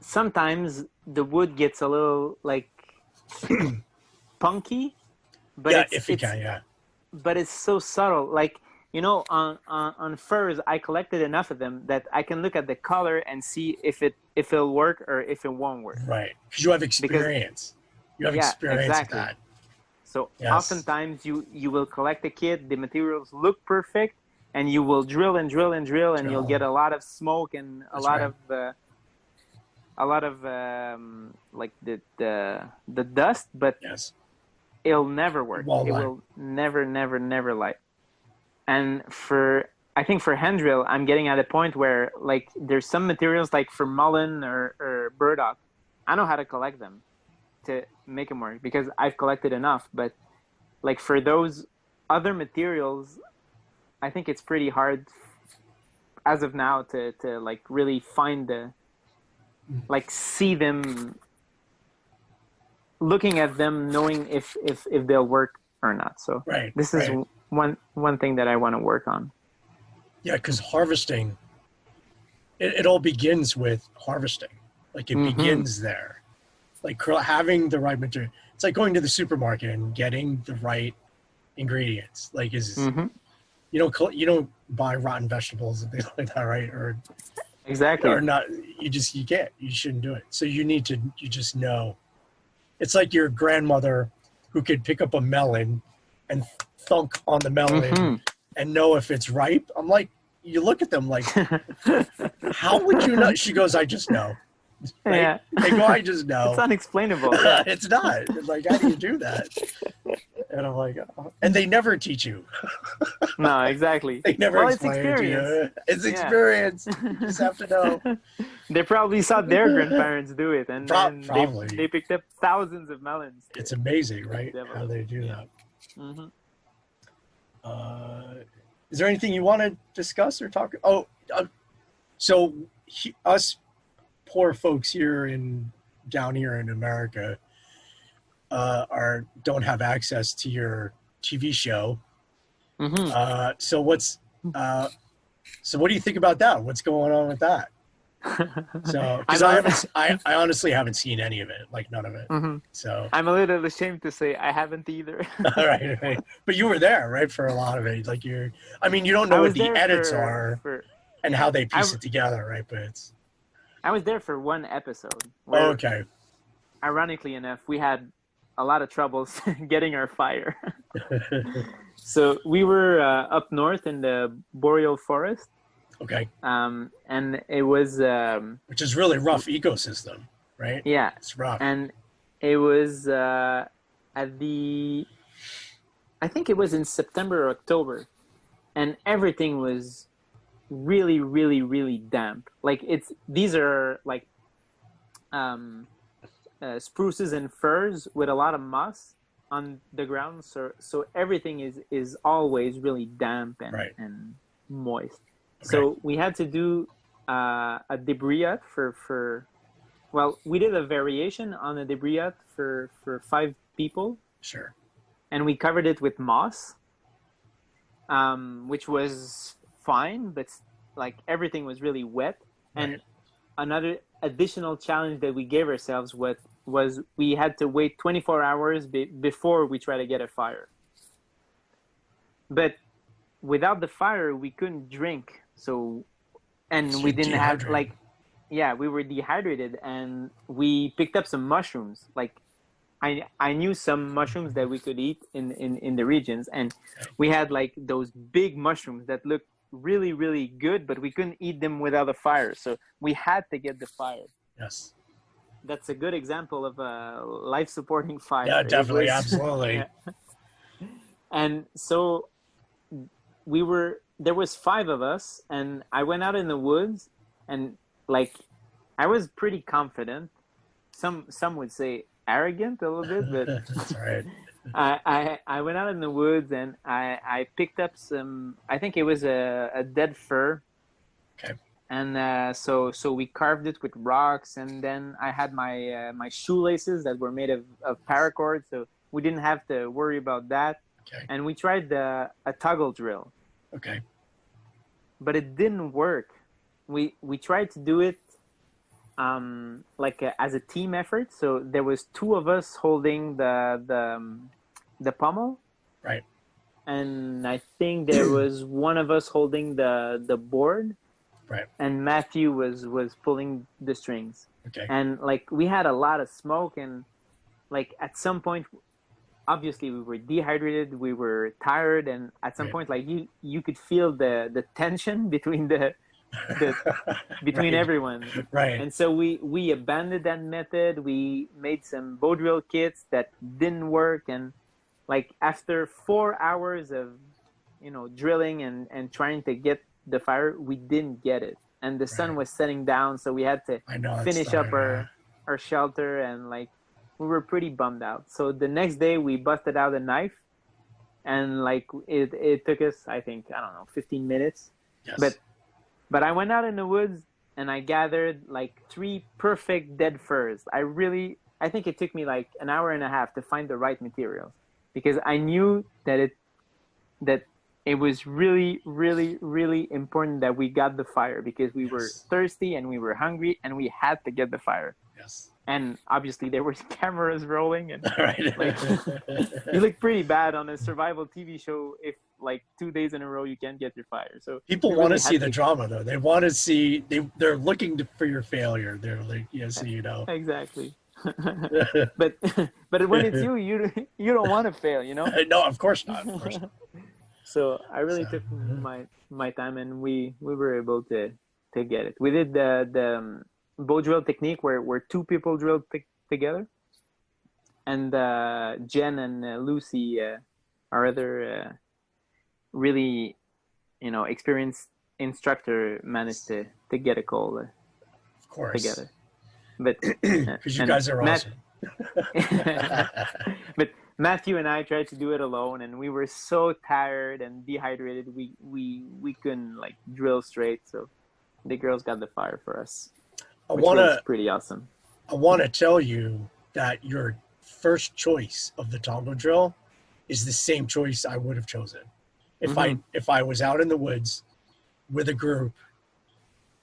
sometimes the wood gets a little like punky, but but it's so subtle. Like, you know, on furs, I collected enough of them that I can look at the color and see if it'll work or if it won't work. Right, because you have experience. You have experience with that. So oftentimes you will collect a kit, the materials look perfect, and you will drill and drill and drill, and you'll get a lot of smoke and a lot of like the dust, but it'll never work. It will never light. And I think for hand drill, I'm getting at a point where like there's some materials like for mullein or burdock, I know how to collect them to make them work because I've collected enough. But like for those other materials, I think it's pretty hard as of now to like really find like see them, looking at them, knowing if they'll work or not. So this is one thing that I want to work on. Yeah, because harvesting, it all begins with harvesting. Like it begins there. Like having the right material. It's like going to the supermarket and getting the right ingredients. Like you don't buy rotten vegetables and things like that, right? Or exactly. Or not. You can't. You shouldn't do it. So you just know. It's like your grandmother who could pick up a melon and thunk on the melon and know if it's ripe. I'm like, you look at them like, how would you know? She goes, I just know. Right? Yeah. They go, I just know. It's unexplainable. It's not. It's like, how do you do that? And I'm like, oh. And they never teach you. No, exactly. They never explain it's experience. It to you. It's experience. You just have to know. They probably saw their grandparents do it, and probably. They picked up thousands of melons. It's amazing, right? How they do that. Is there anything you want to discuss or talk? Oh, so us poor folks down here in America don't have access to your TV show. So what do you think about that? What's going on with that? So, because I honestly haven't seen any of it, like none of it. So I'm a little ashamed to say I haven't either. right. But you were there, right, for a lot of it. Like you don't know what the edits are and how they piece it together, right? But I was there for one episode. Okay. Ironically enough, we had a lot of troubles getting our fire. So we were up north in the boreal forest. Okay. And it was which is really rough ecosystem, right? Yeah, it's rough. And it was I think it was in September or October, and everything was really, really, really damp. Like these are like spruces and firs with a lot of moss on the ground, so everything is always really damp and moist. Okay. So we had to do a debris hut we did a variation on a debris hut for 5 people. Sure. And we covered it with moss, which was fine, but like everything was really wet. Right. And another additional challenge that we gave ourselves was we had to wait 24 hours before we try to get a fire. But without the fire, we couldn't drink. So we didn't have we were dehydrated, and we picked up some mushrooms. Like I knew some mushrooms that we could eat in the regions, and we had like those big mushrooms that looked really, really good, but we couldn't eat them without a fire. So we had to get the fire. Yes. That's a good example of a life-supporting fire. Yeah, definitely, absolutely. Yeah. And so there was 5 of us, and I went out in the woods, and like I was pretty confident. Some would say arrogant a little bit, but that's right. I went out in the woods, and I picked up some, I think it was a dead fir. Okay. And so we carved it with rocks, and then I had my shoelaces that were made of paracord, so we didn't have to worry about that. Okay. And we tried a toggle drill. Okay. But it didn't work. We tried to do it as a team effort. So there was 2 of us holding the pommel. Right. And I think there was one of us holding the board. Right. And Matthew was pulling the strings. Okay. And like we had a lot of smoke, and like at some point, obviously we were dehydrated, we were tired, and at some point, like you could feel the tension between between everyone. Right. And so we abandoned that method. We made some bow drill kits that didn't work, and like after 4 hours of drilling and trying to get the fire, we didn't get it, and the sun was setting down, so we had to finish up our shelter, and like we were pretty bummed out. So the next day we busted out a knife, and like it took us, I think, I don't know, 15 minutes. Yes. But I went out in the woods, and I gathered like 3 perfect dead firs. I think it took me like an hour and a half to find the right materials, because I knew that it was really, really, really important that we got the fire, because we were thirsty and we were hungry, and we had to get the fire. Yes. And obviously there were cameras rolling, and right. like you look pretty bad on a survival TV show if like 2 days in a row you can't get your fire. So people want to see the drama, though. They want to see. They're looking for your failure. They're like, so Exactly. but when it's you don't want to fail, No, of course not. Of course not. So I really took my time, and we were able to get it. We did the bow drill technique where 2 people drilled together, and Jen and Lucy, our other really experienced instructor, managed to get a call of course together. But because you guys are awesome. But Matthew and I tried to do it alone, and we were so tired and dehydrated. We couldn't like drill straight, so the girls got the fire for us. Which was pretty awesome. I want to tell you that your first choice of the tongo drill is the same choice I would have chosen if I was out in the woods with a group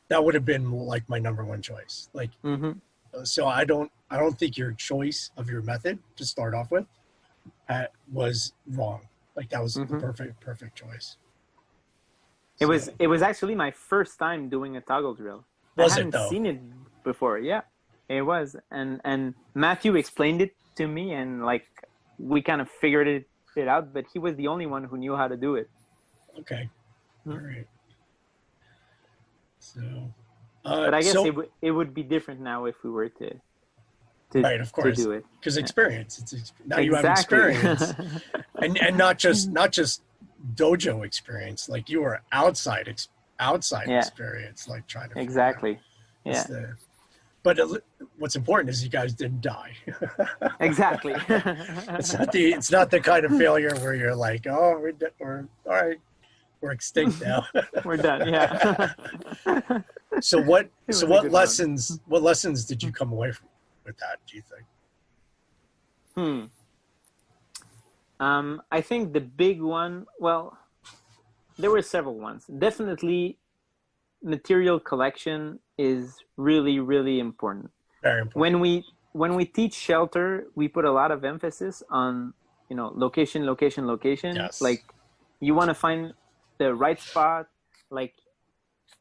that would have been like my number one choice. Like, so I don't think your choice of your method to start off with was wrong. Like that was the perfect choice. It was actually my first time doing a toggle drill. I hadn't seen it before. Yeah, it was. And Matthew explained it to me, and like we kind of figured it out, but he was the only one who knew how to do it. Okay. All right. So, but I guess it would be different now if we were to right, of course, to do it. Because experience. Now you have experience, and not just dojo experience. Like you were outside experience, like trying to exactly. But what's important is you guys didn't die. Exactly. It's not the kind of failure where you're like, oh, we're all right, we're extinct now. We're done. Yeah. So what lessons did you come away from with that, do you think? I think the big one, well, there were several ones. Definitely material collection is really, really important. Very important. When we teach shelter, we put a lot of emphasis on, location. Yes. Like you want to find the right spot. Like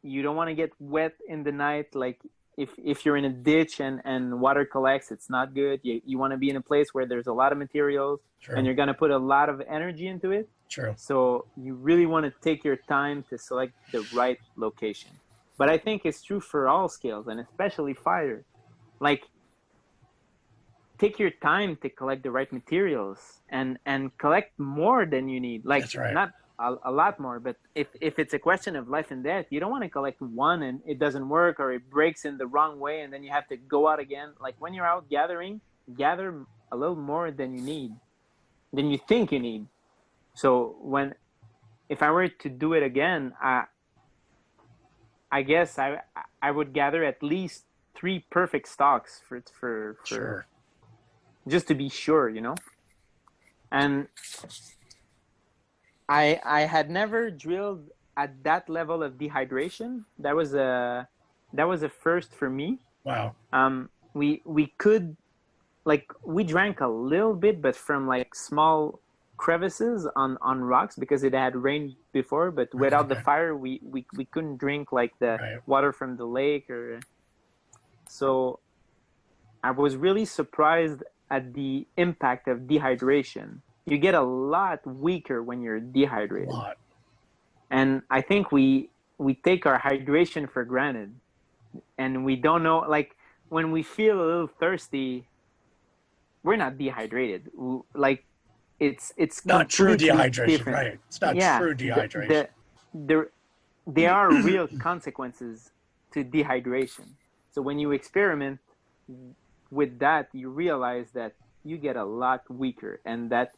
you don't want to get wet in the night. Like if you're in a ditch and water collects, it's not good. You want to be in a place where there's a lot of materials. True. And you're going to put a lot of energy into it. True. So you really want to take your time to select the right location. But I think it's true for all skills, and especially fire. Like, take your time to collect the right materials and collect more than you need. Like, that's right. Not a lot more, but if it's a question of life and death, you don't want to collect one and it doesn't work or it breaks in the wrong way and then you have to go out again. Like, when you're out gathering, gather a little more than you think you need. So if I were to do it again, I guess I would gather at least 3 perfect stocks for sure. Just to be sure, And I had never drilled at that level of dehydration. That was a first for me. Wow. We could, like, we drank a little bit, but from like small crevices on rocks because it had rained before, but without the fire we couldn't drink like the water from the lake. So I was really surprised at the impact of dehydration. You get a lot weaker when you're dehydrated. A lot. And I think we take our hydration for granted, and we don't know, like, when we feel a little thirsty, we're not dehydrated. Like, it's not true dehydration, different. Right? It's not true dehydration. There are real consequences to dehydration. So when you experiment with that, you realize that you get a lot weaker and that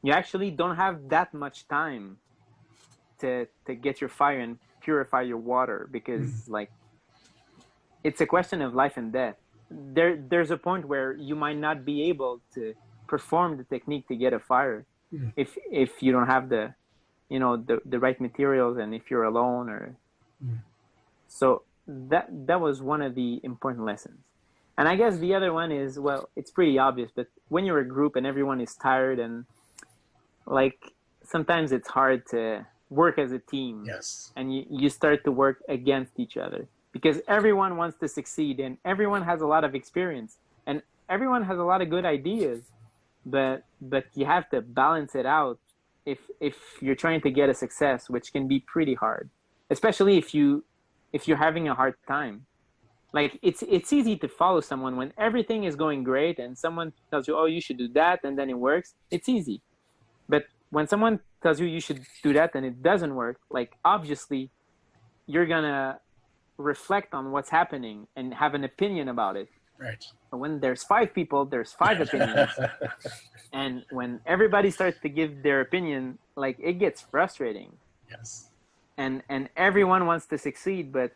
you actually don't have that much time to get your fire and purify your water, because like, it's a question of life and death. There's a point where you might not be able to perform the technique to get a fire if you don't have the right materials and if you're alone so that was one of the important lessons. And I guess the other one is, well, it's pretty obvious, but when you're a group and everyone is tired and like sometimes it's hard to work as a team. Yes. And you start to work against each other because everyone wants to succeed and everyone has a lot of experience and everyone has a lot of good ideas. But you have to balance it out if you're trying to get a success, which can be pretty hard, especially if you're having a hard time. Like, it's easy to follow someone when everything is going great and someone tells you, oh, you should do that, and then it works. It's easy. But when someone tells you you should do that and it doesn't work, like, obviously you're gonna reflect on what's happening and have an opinion about it. Right. But when there's 5 people, there's 5 opinions. And when everybody starts to give their opinion, like, it gets frustrating. Yes. And everyone wants to succeed, but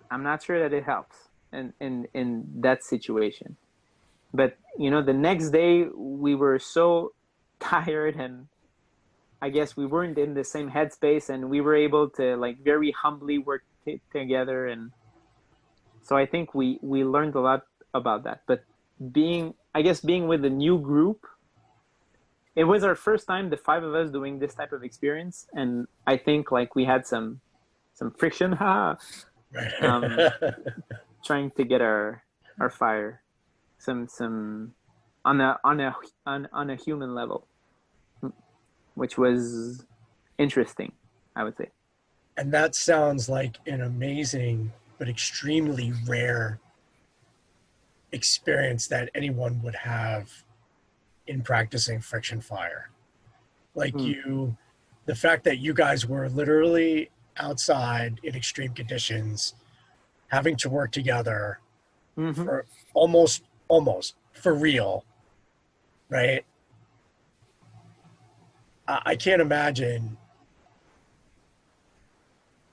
I'm not sure that it helps in that situation. But, the next day we were so tired and I guess we weren't in the same headspace, and we were able to, like, very humbly work together, and so I think we learned a lot about that. But being with a new group, it was our first time, the 5 of us, doing this type of experience, and I think like we had some friction, trying to get our fire, some on a human level, which was interesting, I would say. And that sounds like an amazing but extremely rare experience that anyone would have in practicing Phryction Phyre. Like the fact that you guys were literally outside in extreme conditions, having to work together for almost for real, right? I can't imagine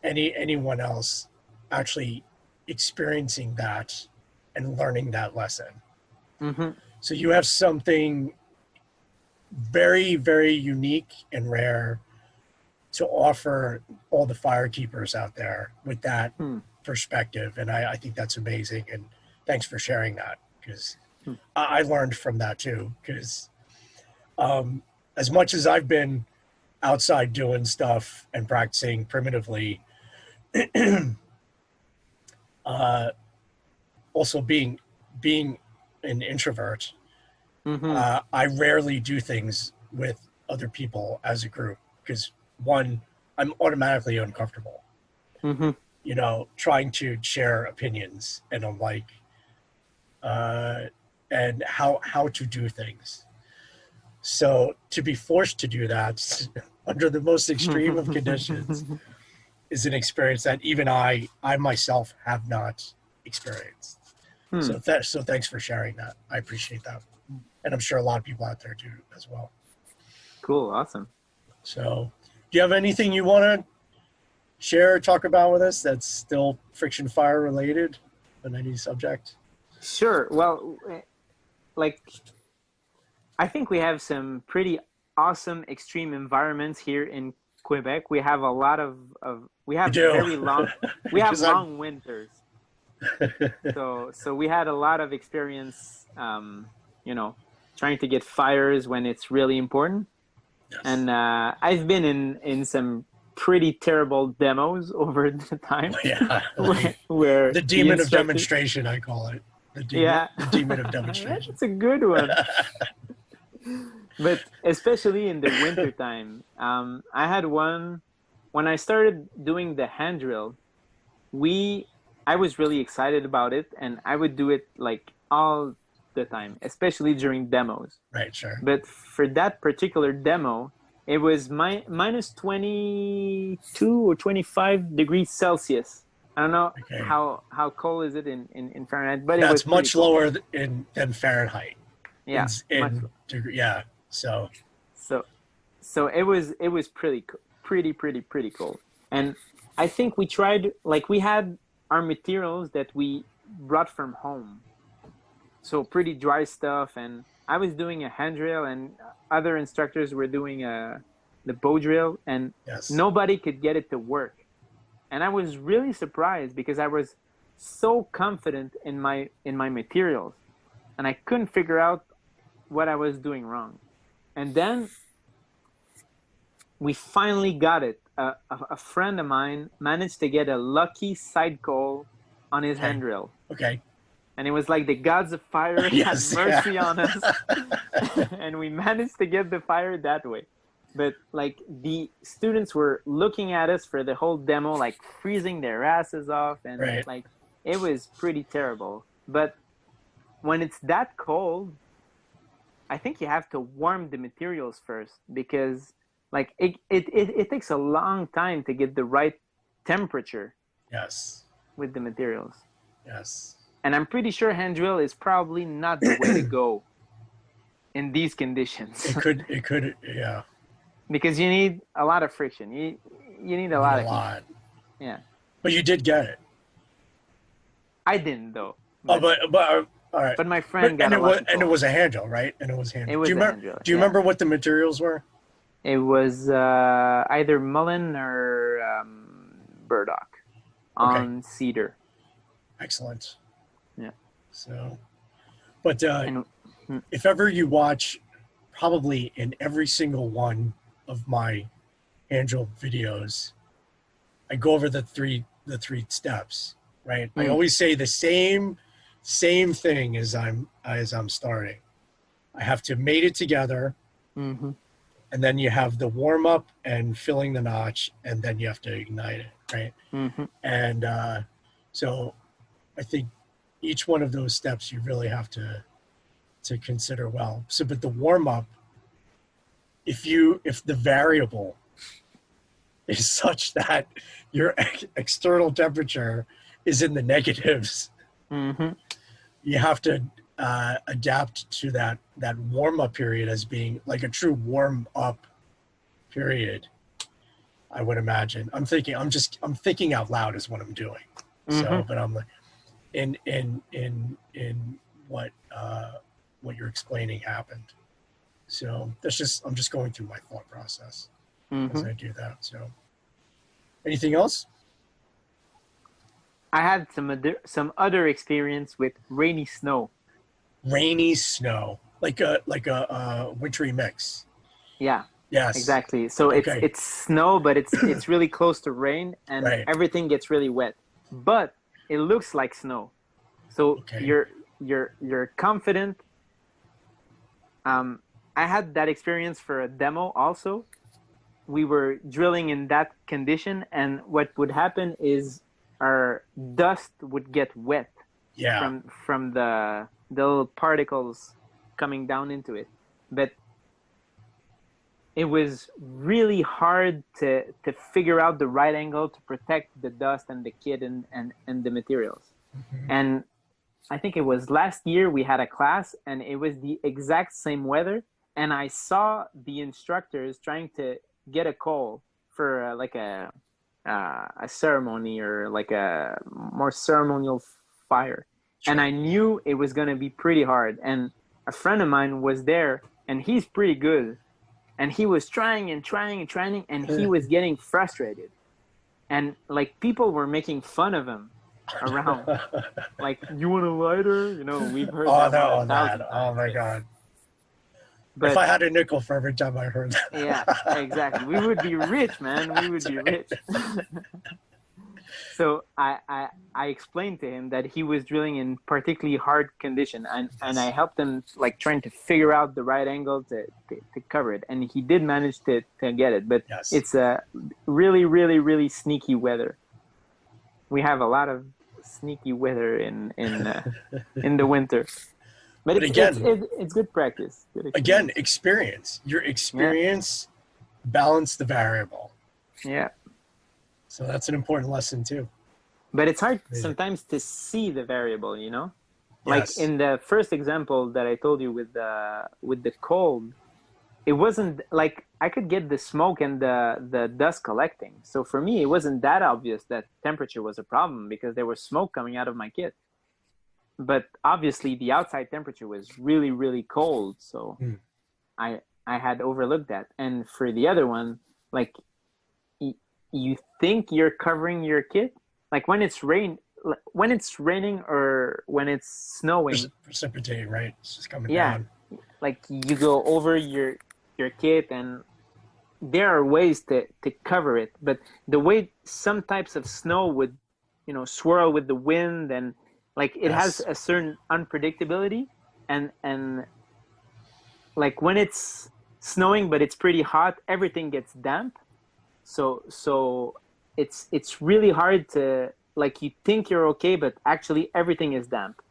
anyone else actually experiencing that and learning that lesson. So you have something very, very unique and rare to offer all the firekeepers out there with that perspective. And I think that's amazing. And thanks for sharing that, because I learned from that too. Because as much as I've been outside doing stuff and practicing primitively, also being an introvert, I rarely do things with other people as a group, because one, I'm automatically uncomfortable, you know, trying to share opinions, and I'm like, and how to do things. So to be forced to do that under the most extreme of conditions is an experience that even I myself have not experienced. So thanks for sharing that. I appreciate that. And I'm sure a lot of people out there do as well. Cool. Awesome. So do you have anything you want to share or talk about with us that's still Phryction Phyre related on any subject? Sure. Well, like, I think we have some pretty awesome extreme environments here in Quebec. We have a lot of we have very long, we have long winters. So we had a lot of experience, you know, trying to get fires when it's really important. Yes. And I've been in some pretty terrible demos over the time. Where the demon of demonstration, I call it. The demon of demonstration. That's a good one. But especially in the winter time, I had one when I started doing the hand drill. I was really excited about it, and I would do it like all the time, especially during demos. Right, sure. But for that particular demo, it was minus 22 or 25 degrees Celsius. I don't know how cold is it in Fahrenheit, but it was much lower than Fahrenheit. Yeah, in degree, yeah. So it was pretty cold. And I think we tried, like, we had our materials that we brought from home, so pretty dry stuff, and I was doing a hand drill and other instructors were doing the bow drill, and nobody could get it to work. And I was really surprised because I was so confident in my materials, and I couldn't figure out what I was doing wrong. And then we finally got it. A friend of mine managed to get a lucky side call on his hand drill. Okay. And it was like the gods of fire had mercy on us. And we managed to get the fire that way. But like, the students were looking at us for the whole demo, like freezing their asses off. And like, it was pretty terrible. But when it's that cold, I think you have to warm the materials first, because like it takes a long time to get the right temperature. Yes. With the materials. Yes. And I'm pretty sure hand drill is probably not the way to go in these conditions. It could, yeah. Because you need a lot of friction. You need a lot. Yeah. But you did get it. I didn't though. But all right. But my friend got it. And it was a hand drill, right? And it was hand drill. It was a hand drill. Do you remember what the materials were? It was either mullein or burdock. on cedar. Excellent. Yeah. So, but And if ever you watch, probably in every single one of my hand-drilled videos, I go over the three steps, right? I always say the same thing as I'm starting. I have to mate it together, and then you have the warm up and filling the notch, and then you have to ignite it, right? And so I think each one of those steps you really have to consider well. So, but the warm up, if the variable is such that your external temperature is in the negatives, you have to adapt to that warm up period as being like a true warm up period. I would imagine. I'm thinking out loud is what I'm doing. So, but I'm like, in what you're explaining happened. So I'm just going through my thought process as I do that. So, anything else? I had some other experience with rainy snow. Rainy snow, like a wintry mix. Yeah. Yes. Exactly. So it's snow, but it's really close to rain, and everything gets really wet. But it looks like snow. So you're confident. I had that experience for a demo also. We were drilling in that condition, and what would happen is our dust would get wet from the little particles coming down into it. But it was really hard to figure out the right angle to protect the dust and the kit and the materials. And I think it was last year we had a class, and it was the exact same weather, and I saw the instructors trying to get a call for like a ceremony or like a more ceremonial fire. And I knew it was going to be pretty hard, and a friend of mine was there, and he's pretty good, and he was trying and he was getting frustrated, and like people were making fun of him around. Like, you want a lighter? You know, we've heard that. Oh my God. But if I had a nickel for every time I heard that. Yeah, exactly. We would be rich, man. We would be rich. So I explained to him that he was drilling in particularly hard condition, and I helped him like trying to figure out the right angle to cover it, and he did manage to get it. But it's a really, really, really sneaky weather. We have a lot of sneaky weather in the winter. But it's good practice. Again, experience. Your experience balance the variable. Yeah. So that's an important lesson too. But it's hard sometimes to see the variable, you know? Like in the first example that I told you with the cold, it wasn't like I could get the smoke and the dust collecting. So for me, it wasn't that obvious that temperature was a problem because there was smoke coming out of my kit. But obviously the outside temperature was really, really cold. So I had overlooked that. And for the other one, like you think you're covering your kit, like when it's raining or when it's snowing, precipitating, right? It's just coming down. Like you go over your kit, and there are ways to cover it. But the way some types of snow would, you know, swirl with the wind, and like it has a certain unpredictability, and like when it's snowing but it's pretty hot, everything gets damp. So it's really hard to, like, you think you're okay, but actually everything is damp,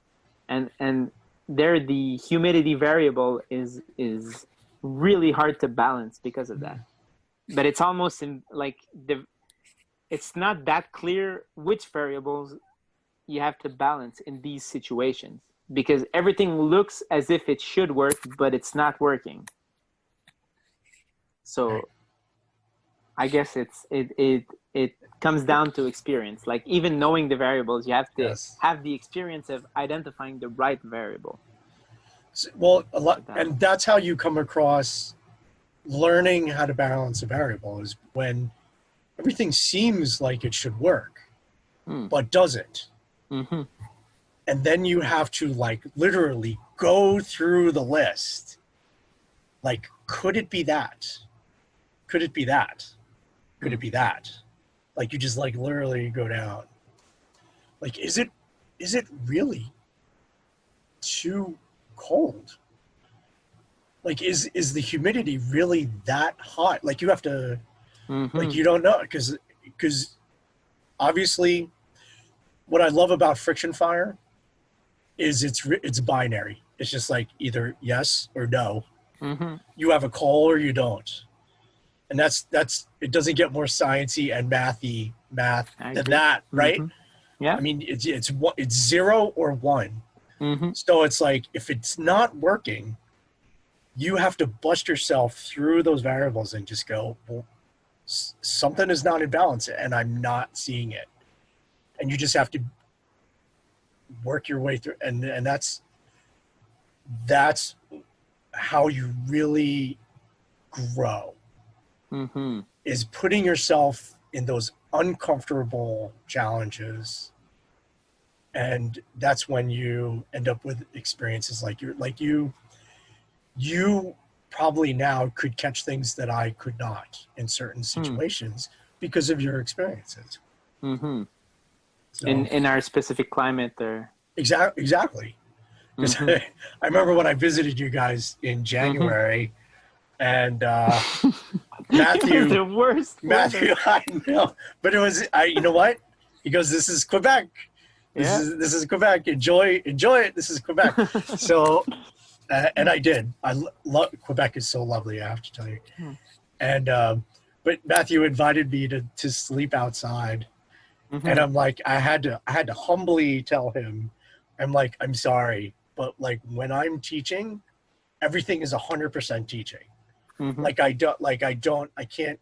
and there the humidity variable is really hard to balance because of that. But it's almost it's not that clear which variables you have to balance in these situations, because everything looks as if it should work, but it's not working. So I guess it comes down to experience. Like, even knowing the variables, you have to have the experience of identifying the right variable. Well, and that's how you come across learning how to balance a variable, is when everything seems like it should work, but doesn't. Mm-hmm. And then you have to like literally go through the list. Like, could it be that? Could it be that? Could it be that? Like, you just like literally go down. Like, is it really too cold? Like, is the humidity really that hot? Like, you have to, like, you don't know, because obviously, what I love about Phryction Phyre is it's binary. It's just like either yes or no. You have a call or you don't, and that's it. Doesn't get more sciencey and mathy than that, right? Yeah. I mean, it's 0 or 1. So it's like, if it's not working, you have to bust yourself through those variables and just go, well, something is not in balance and I'm not seeing it. And you just have to work your way through. And that's how you really grow, is putting yourself in those uncomfortable challenges. And that's when you end up with experiences like you probably now could catch things that I could not in certain situations because of your experiences. So, in our specific climate there. Exactly. Because I remember when I visited you guys in January, and Matthew, the worst. Matthew, I know, but it was, you know what? He goes, "This is Quebec. This is Quebec. Enjoy it. This is Quebec." So, and I did. I love Quebec. Is so lovely, I have to tell you. And but Matthew invited me to sleep outside, and I'm like, I had to humbly tell him, I'm like, I'm sorry, but like when I'm teaching, everything is 100% teaching. I can't,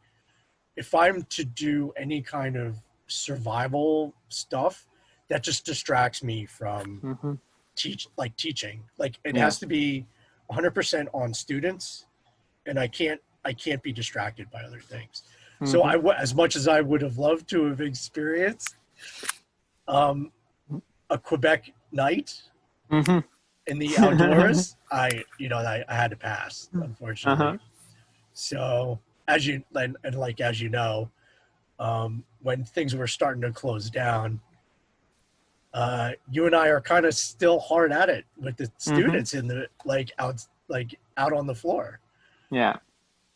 if I'm to do any kind of survival stuff, that just distracts me from teaching. Like, it has to be 100% on students, and I can't be distracted by other things. So as much as I would have loved to have experienced a Quebec night in the outdoors, I had to pass, unfortunately. So as you know, when things were starting to close down, you and I are kind of still hard at it with the students in the out on the floor. Yeah.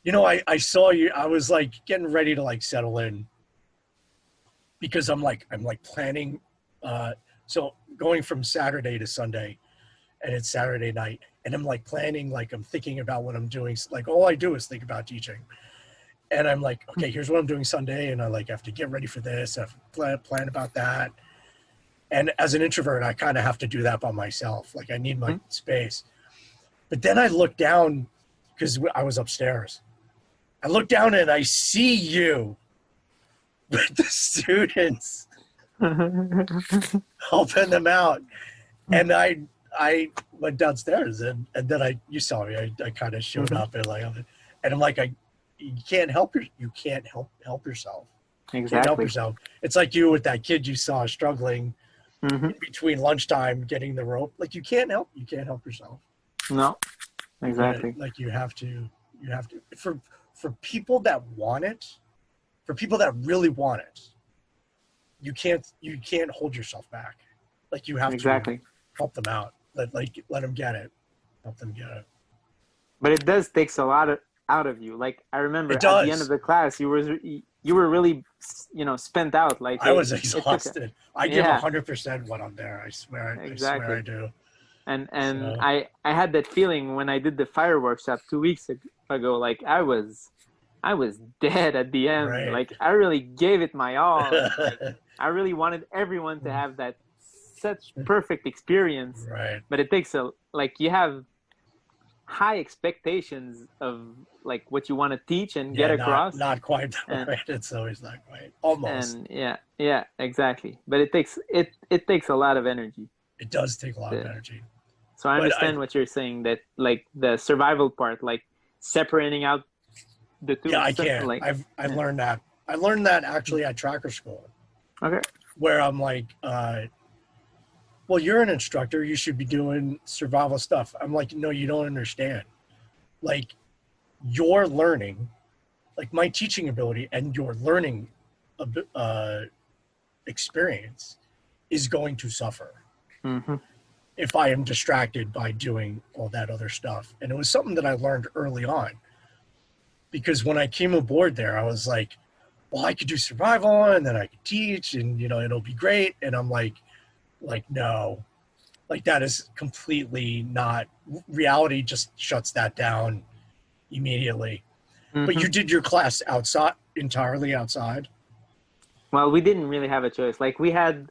I saw you. I was like getting ready to like settle in, because I'm planning. So going from Saturday to Sunday, and it's Saturday night, and I'm like planning, like I'm thinking about what I'm doing. Like, all I do is think about teaching, and I'm like, okay, here's what I'm doing Sunday, and I like have to get ready for this. I have to plan about that. And as an introvert, I kind of have to do that by myself. Like, I need my space. But then I look down, because I was upstairs. I look down and I see you with the students helping them out. And I went downstairs, and then you saw me. I kind of showed up, and I'm like, you can't help yourself. Exactly. You can't help yourself. It's like you with that kid you saw struggling in between lunchtime getting the rope. Like, you can't help yourself. No, exactly. Like you have to for people that want it, for people that really want it, you can't hold yourself back. Like, you have to help them out. Let them get it. Help them get it. But it does takes a lot out of you. Like, I remember at the end of the class, you were really, spent out. Like, I was exhausted. I give 100% when I'm there. I swear. Exactly. I swear I do. And so. I had that feeling when I did the Phyre workshop 2 weeks ago. Like, I was dead at the end. Right. Like, I really gave it my all. Like, I really wanted everyone to have that such perfect experience. Right. But it takes you have high expectations of like what you want to teach and get across. Not quite that right. It's always not quite. Almost. And yeah, exactly. But it takes a lot of energy. It does take a lot of energy. So I understand what you're saying, that like the survival part, like separating out the two. Yeah, I can. I learned that. I learned that actually at tracker school. Okay. where I'm like, well, you're an instructor. You should be doing survival stuff. I'm like, no, you don't understand. Like, your learning, like my teaching ability and your learning experience is going to suffer if I am distracted by doing all that other stuff. And it was something that I learned early on, because when I came aboard there, I was like, well, I could do survival and then I could teach and, you know, it'll be great. And I'm like, no, like that is completely not, reality just shuts that down immediately. But you did your class outside, entirely outside? Well, we didn't really have a choice. Like we had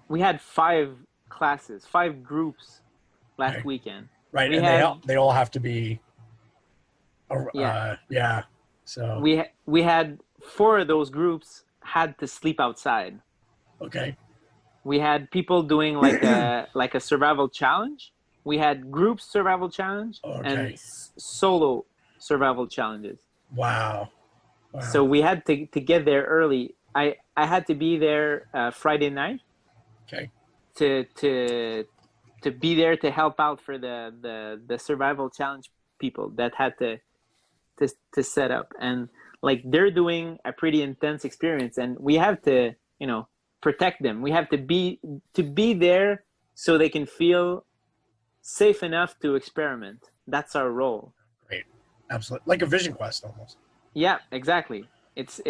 5 classes, 5 groups last weekend. Right, we and they all have to be, so. We had 4 of those groups had to sleep outside. Okay. We had people doing like a survival challenge. We had group survival challenge and solo survival challenges. Wow. So we had to get there early. I had to be there Friday night. Okay. To be there to help out for the survival challenge people that had to set up, and like they're doing a pretty intense experience, and we have to, you know, protect them. We have to be there so they can feel safe enough to experiment. That's our role. Great. Absolutely. Like a vision quest almost. Yeah, exactly. It's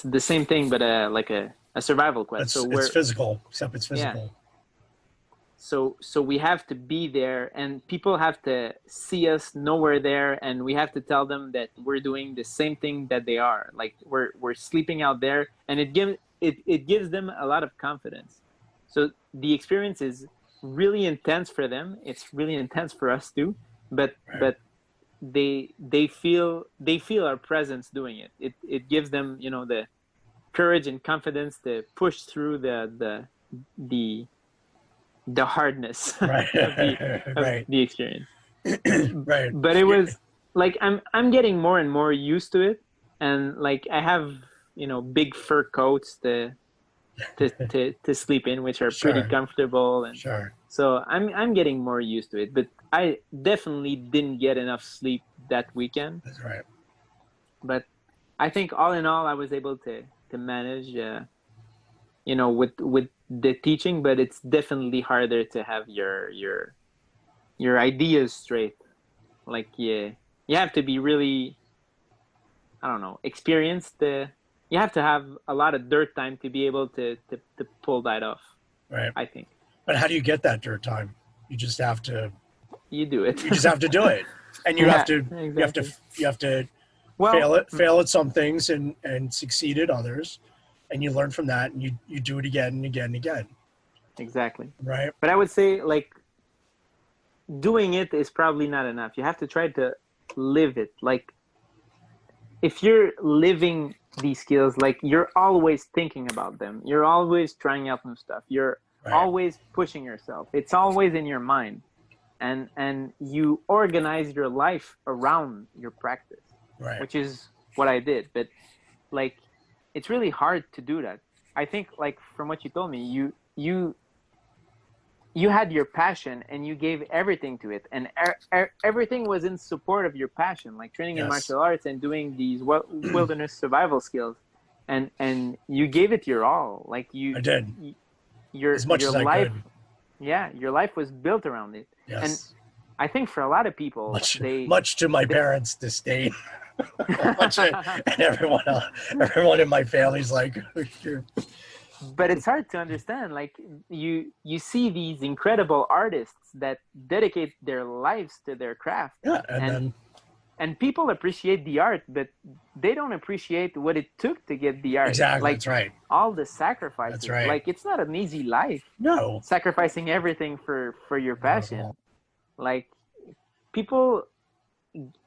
the same thing, but like a survival quest. It's physical, except it's physical. Yeah. So we have to be there, and people have to see us, know we're there, and we have to tell them that we're doing the same thing that they are. Like we're sleeping out there, and it gives them a lot of confidence. So the experience is really intense for them. It's really intense for us too, but they feel our presence doing it. It gives them, you know, the courage and confidence to push through the hardness of the experience. Right. But it was like I'm getting more and more used to it, and like I have, you know, big fur coats to sleep in, which are pretty comfortable, and so I'm getting more used to it. But I definitely didn't get enough sleep that weekend. That's right. But I think all in all, I was able to manage, you know, with the teaching. But it's definitely harder to have your ideas straight. Like you have to be really, I don't know, experienced. You have to have a lot of dirt time to be able to pull that off. Right. I think. But how do you get that dirt time? You just have to. You do it. You just have to do it, and you have to. Exactly. You have to. Fail at some things and succeed at others, and you learn from that, and you do it again and again and again. Exactly. Right. But I would say, like, doing it is probably not enough. You have to try to live it. Like, if you're living these skills, like, you're always thinking about them. You're always trying out new stuff. You're always pushing yourself. It's always in your mind. And you organize your life around your practice, which is what I did. But, like, it's really hard to do that. I think, like, from what you told me, you had your passion and you gave everything to it, and everything was in support of your passion, like training in martial arts and doing these wilderness survival skills, and you gave it your all. Like I did. Your life, your life was built around it. Yes. And I think for a lot of people, much to my parents' disdain, and everyone in my family's like, but it's hard to understand. Like you see these incredible artists that dedicate their lives to their craft. Yeah, and people appreciate the art, but they don't appreciate what it took to get the art. Exactly, like, that's right. All the sacrifices. That's right. Like, it's not an easy life. No. Sacrificing everything for your passion. Like, people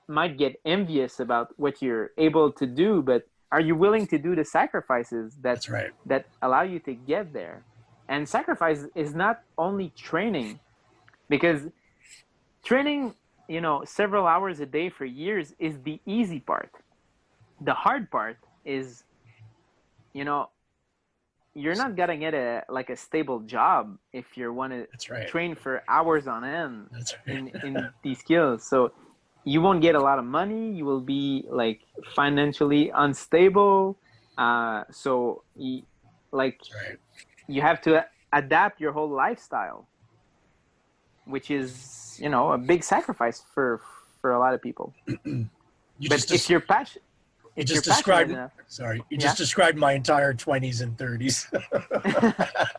might get envious about what you're able to do, but are you willing to do the sacrifices that allow you to get there? And sacrifice is not only training, because training, you know, several hours a day for years is the easy part. The hard part is, you know, you're not gonna get a stable job if you want to train for hours on end in these skills. So you won't get a lot of money. You will be like financially unstable. So you have to adapt your whole lifestyle, which is, you know, a big sacrifice for a lot of people. If you're passionate, you just described my entire 20s and 30s.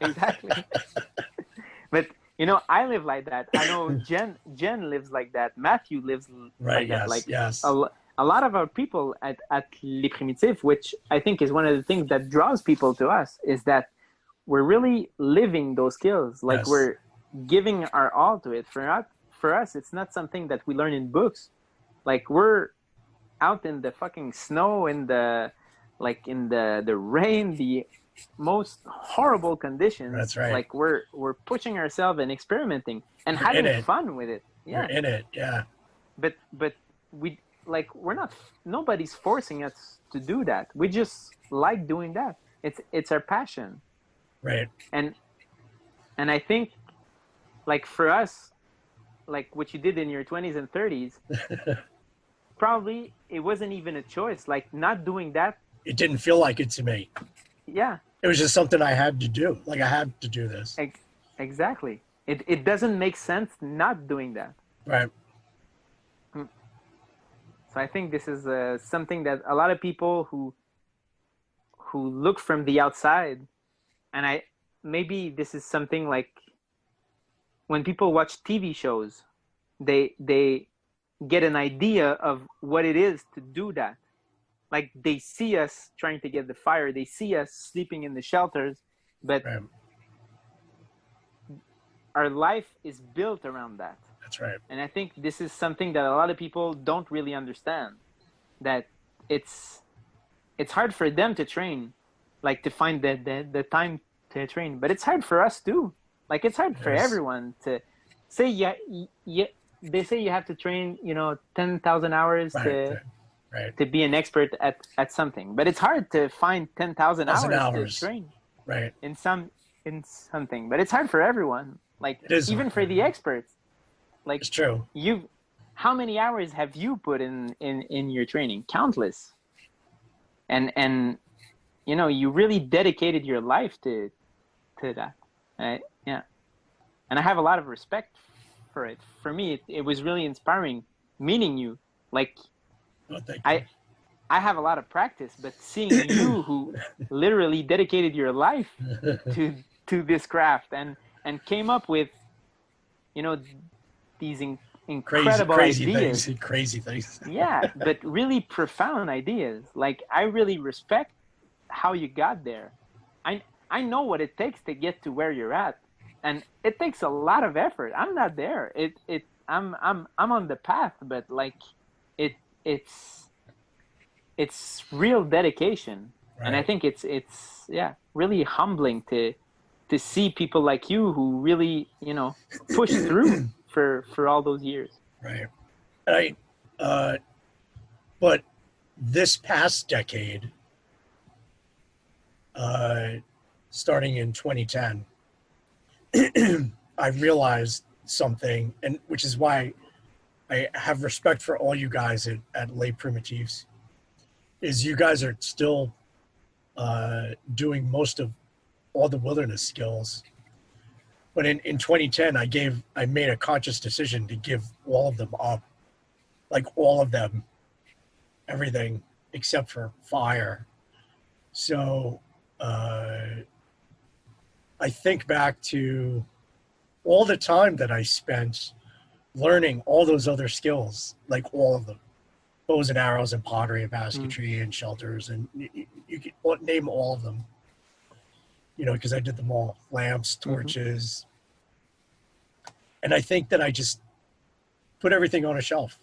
Exactly. But you know, I live like that. I know Jen lives like that. Matthew lives like that. Like a lot of our people at Les Primitifs, which I think is one of the things that draws people to us, is that we're really living those skills. Like we're giving our all to it. For us, it's not something that we learn in books. Like we're out in the fucking snow, in the rain, the most horrible conditions. That's right. Like we're pushing ourselves and experimenting and having fun with it. Yeah. You're in it, yeah. But we're not. Nobody's forcing us to do that. We just like doing that. It's our passion. Right. And I think, like for us, like what you did in your 20s and 30s, probably it wasn't even a choice. Like not doing that. It didn't feel like it to me. Yeah. It was just something I had to do. Like I had to do this. Exactly. It doesn't make sense not doing that. Right. So I think this is something that a lot of people who look from the outside, and maybe this is something like when people watch TV shows, they get an idea of what it is to do that. Like they see us trying to get the fire, they see us sleeping in the shelters, but our life is built around that. That's right. And I think this is something that a lot of people don't really understand, that it's hard for them to train, like to find the time to train, but it's hard for us too. Like it's hard for everyone to say, they say you have to train, 10,000 hours to be an expert at something, but it's hard to find 10,000 hours to train in something, but it's hard for everyone. Like even for the experts, like it's true. How many hours have you put in your training? Countless. And you really dedicated your life to that. Yeah. And I have a lot of respect for it. For me, it was really inspiring meeting you. Like, I have a lot of practice, but seeing you who literally dedicated your life to this craft and came up with, these incredible ideas. Crazy things. Yeah, but really profound ideas. Like, I really respect how you got there. I know what it takes to get to where you're at, and it takes a lot of effort. I'm not there. I'm on the path, but like it's real dedication. And I think it's really humbling to see people like you who really push through for all those years. Right. But this past decade, starting in 2010, I realized something, and which is why I have respect for all you guys at Les Primitifs, is you guys are still doing most of all the wilderness skills. But in 2010, I made a conscious decision to give all of them up, like all of them, everything except for fire. So I think back to all the time that I spent learning all those other skills, like all of them, bows and arrows and pottery and basketry and shelters, and you can name all of them, because I did them all, lamps, torches. And I think that I just put everything on a shelf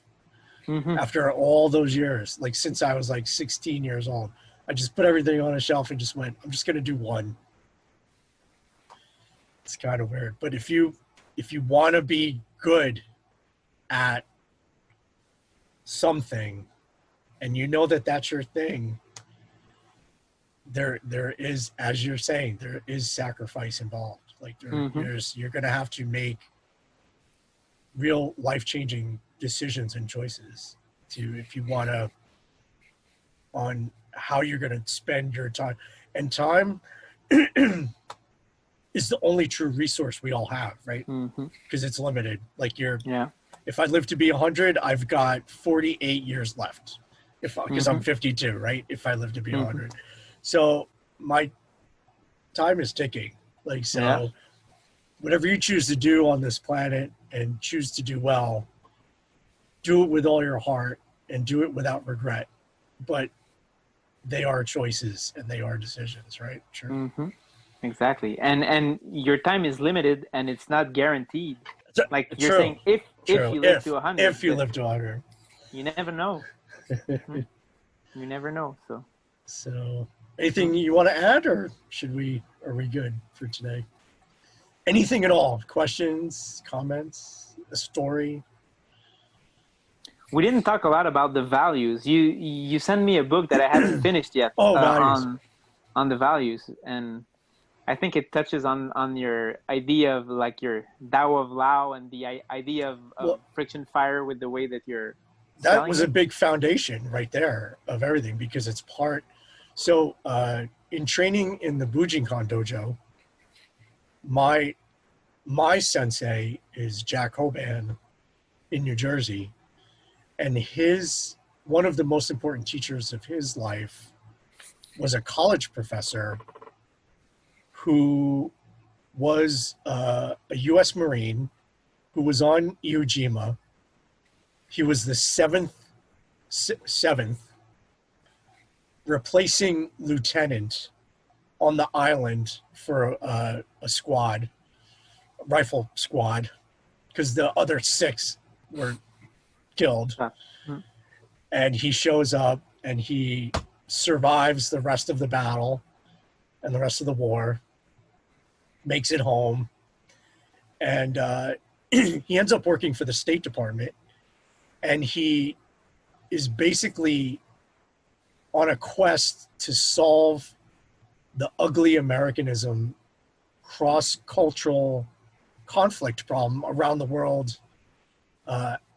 after all those years, like since I was like 16 years old. I just put everything on a shelf and just went, I'm just going to do one. It's kind of weird. But if you want to be good at something and you know that that's your thing, there is, as you're saying, there is sacrifice involved. Like you're going to have to make real life-changing decisions and choices if you want to, on how you're going to spend your time. And time is the only true resource we all have, right? Because it's limited. Like if I live to be 100, I've got 48 years left. Because I'm 52, right? If I live to be 100. So my time is ticking. Like, so whatever you choose to do on this planet and choose to do well, do it with all your heart and do it without regret. But they are choices and they are decisions, right? Sure. Exactly. And your time is limited and it's not guaranteed. Like you're saying, if you live to 100. If you live to 100. You never know. You never know. So anything you want to add, or are we good for today? Anything at all? Questions, comments, a story? We didn't talk a lot about the values. You sent me a book that I haven't finished yet on the values, and I think it touches on your idea of like your Tao of Lao and the idea of Phryction Phyre with the way that you're that was a big foundation right there of everything, because it's part. So in training in the Bujinkan dojo, my sensei is Jack Hoban in New Jersey, and one of the most important teachers of his life was a college professor who was a U.S. Marine who was on Iwo Jima. He was the seventh replacing lieutenant on the island for a squad, rifle squad, because the other 6 were killed. And he shows up and he survives the rest of the battle and the rest of the war, makes it home, and he ends up working for the State Department. And he is basically on a quest to solve the ugly Americanism cross-cultural conflict problem around the world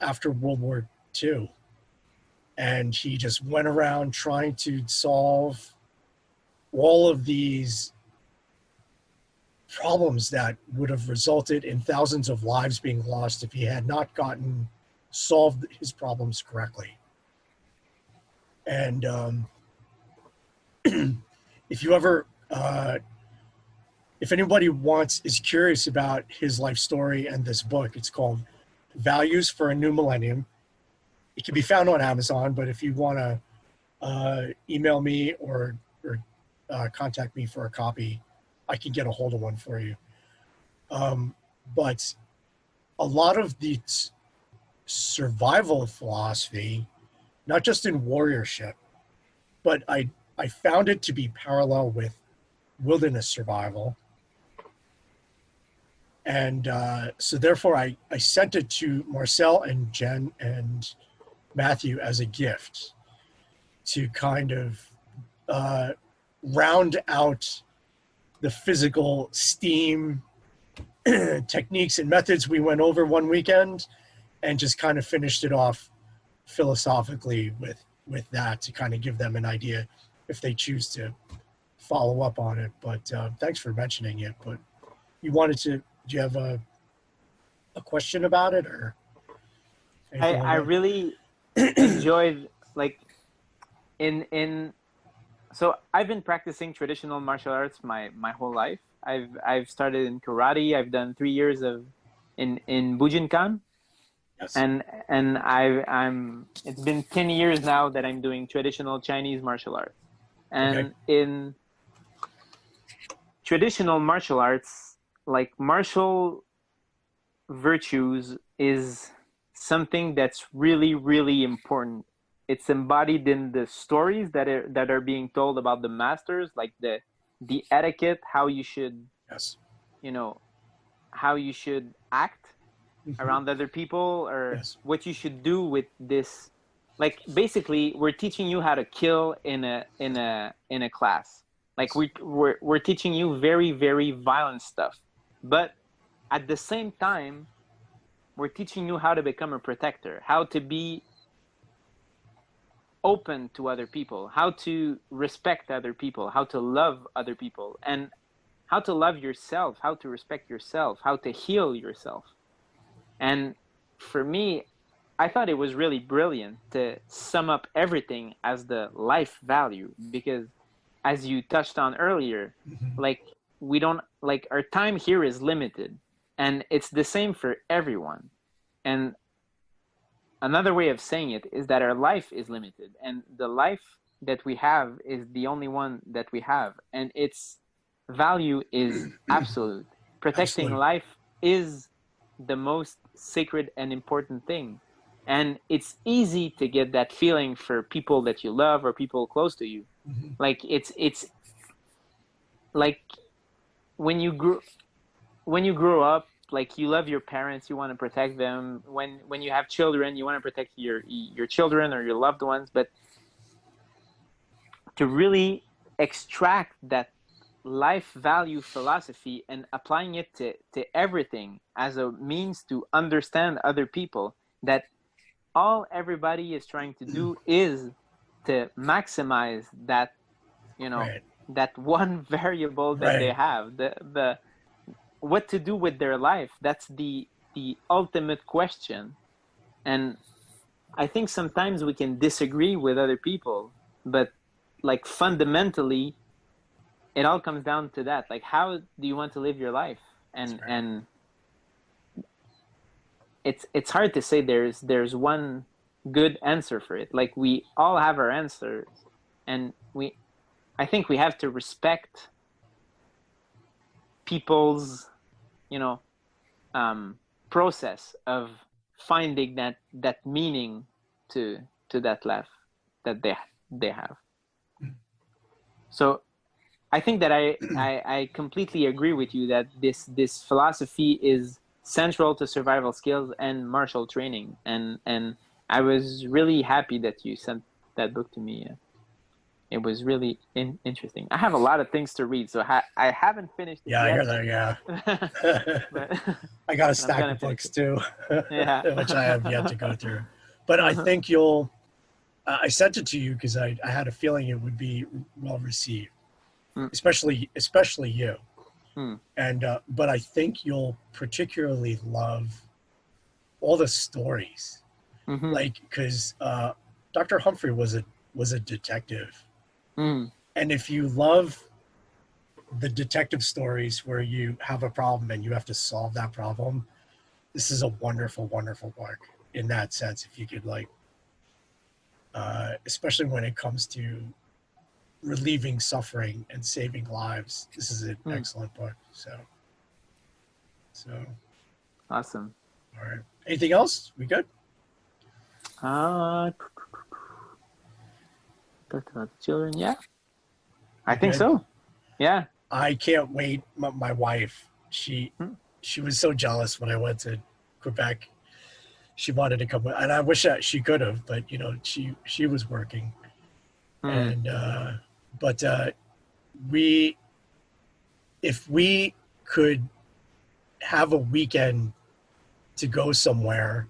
after World War II. And he just went around trying to solve all of these problems that would have resulted in thousands of lives being lost if he had not solved his problems correctly. And if you ever, if anybody is curious about his life story and this book, it's called Values for a New Millennium. It can be found on Amazon, but if you want to email me or contact me for a copy, I can get a hold of one for you. But a lot of the survival philosophy, not just in warriorship, but I found it to be parallel with wilderness survival. And so therefore I sent it to Marcel and Jen and Matthew as a gift to kind of round out the physical STEAM techniques and methods we went over one weekend, and just kind of finished it off philosophically with that to kind of give them an idea if they choose to follow up on it. But thanks for mentioning it. But do you have a question about it, or? I really enjoyed, like, so I've been practicing traditional martial arts my whole life. I've started in karate. I've done 3 years in Bujinkan. Yes. And it's been 10 years now that I'm doing traditional Chinese martial arts. And in traditional martial arts, like, martial virtues is something that's really, really important. It's embodied in the stories that are being told about the masters, like the etiquette, how you should, how you should act around other people, or what you should do with this. Like, basically, we're teaching you how to kill in a class. Like we're teaching you very, very violent stuff, but at the same time, we're teaching you how to become a protector, how to be open to other people, how to respect other people, how to love other people, and how to love yourself, how to respect yourself, how to heal yourself. And for me, I thought it was really brilliant to sum up everything as the life value, because as you touched on earlier, like we don't, like our time here is limited, and it's the same for everyone. And another way of saying it is that our life is limited, and the life that we have is the only one that we have, and its value is absolute. Protecting life is the most sacred and important thing. And it's easy to get that feeling for people that you love or people close to you. Like it's like when you grow up, like you love your parents, you want to protect them. When you have children, you want to protect your children or your loved ones. But to really extract that life value philosophy and applying it to everything as a means to understand other people, that all everybody is trying to do is to maximize that, that one variable that they have, the what to do with their life. That's the ultimate question. And I think sometimes we can disagree with other people, but like fundamentally it all comes down to that. Like, how do you want to live your life? And it's hard to say there's one good answer for it. Like, we all have our answers, and I think we have to respect people's process of finding that meaning to that life that they have. So I think that I completely agree with you that this philosophy is central to survival skills and martial training, and I was really happy that you sent that book to me. It was really interesting. I have a lot of things to read, so I haven't finished it yet. I hear that, yeah. But I got a stack of books too, which I have yet to go through. But I think you'll, I sent it to you because I had a feeling it would be well received, especially you. And but I think you'll particularly love all the stories, like, because Dr. Humphrey was a detective. And if you love the detective stories where you have a problem and you have to solve that problem, this is a wonderful, wonderful book in that sense. If you could, like, especially when it comes to relieving suffering and saving lives, this is an excellent book. So awesome. All right. Anything else? We good? Talked about the children, yeah. I think so. Yeah. I can't wait. My wife, she was so jealous when I went to Quebec. She wanted to come, and I wish that she could have, but she was working, and but if we could have a weekend to go somewhere,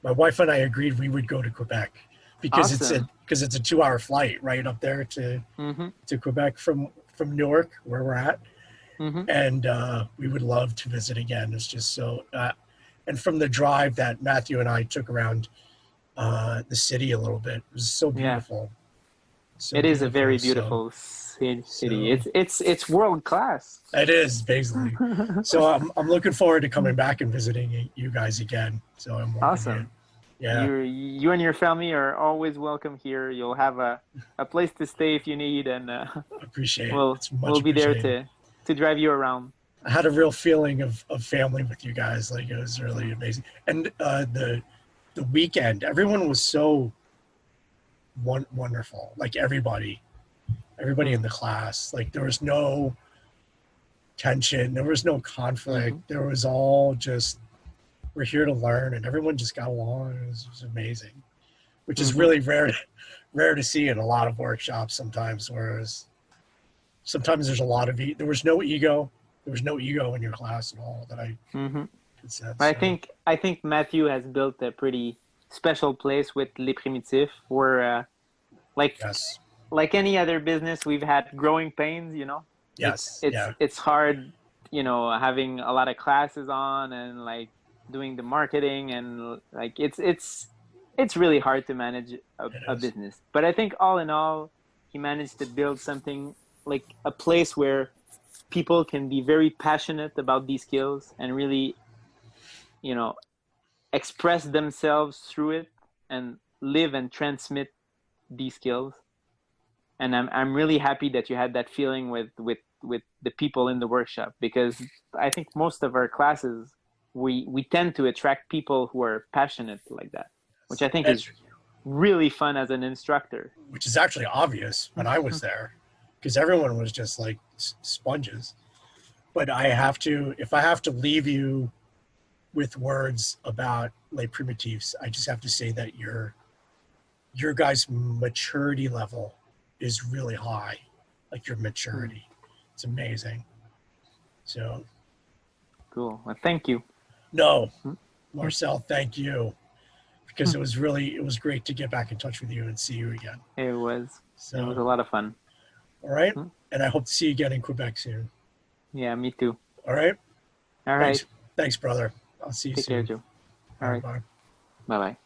my wife and I agreed we would go to Quebec because it's a 2-hour flight right up there to Quebec from Newark, where we're at. And we would love to visit again. It's just so, and from the drive that Matthew and I took around the city a little bit, it was so beautiful. It is a very beautiful city. It's world class. It is, basically. So I'm looking forward to coming back and visiting you guys again. So I'm awesome. Yeah. You and your family are always welcome here. You'll have a place to stay if you need, and appreciate it. We'll be there to drive you around. I had a real feeling of family with you guys. Like, it was really amazing. And the weekend, everyone was so wonderful. Like, everybody in the class, like, there was no tension, there was no conflict. There was all just, we're here to learn, and everyone just got along. It was amazing, which is really rare to see in a lot of workshops sometimes, where it's sometimes there's a lot of there was no ego. There was no ego in your class at all that I could sense. I think Matthew has built a pretty special place with Les Primitifs, where like any other business, we've had growing pains. You know. Yes. It's hard, you know, having a lot of classes on and like doing the marketing, and like it's really hard to manage a business. But I think all in all, he managed to build something like a place where people can be very passionate about these skills and really, you know, express themselves through it and live and transmit these skills. And I'm really happy that you had that feeling with the people in the workshop, because I think most of our classes, we tend to attract people who are passionate like that, which I think is really fun as an instructor. Which is actually obvious when I was there, because everyone was just like sponges. But if I have to leave you with words about Les Primitifs, I just have to say that your guys' maturity level is really high. Like your maturity. It's amazing. So cool. Well, thank you. No, Marcel, thank you. Because it was great to get back in touch with you and see you again. It was a lot of fun. All right. And I hope to see you again in Quebec soon. Yeah, me too. All right. All right. Thanks, brother. I'll see you soon. Take care, Joe. All right. Bye. Bye-bye.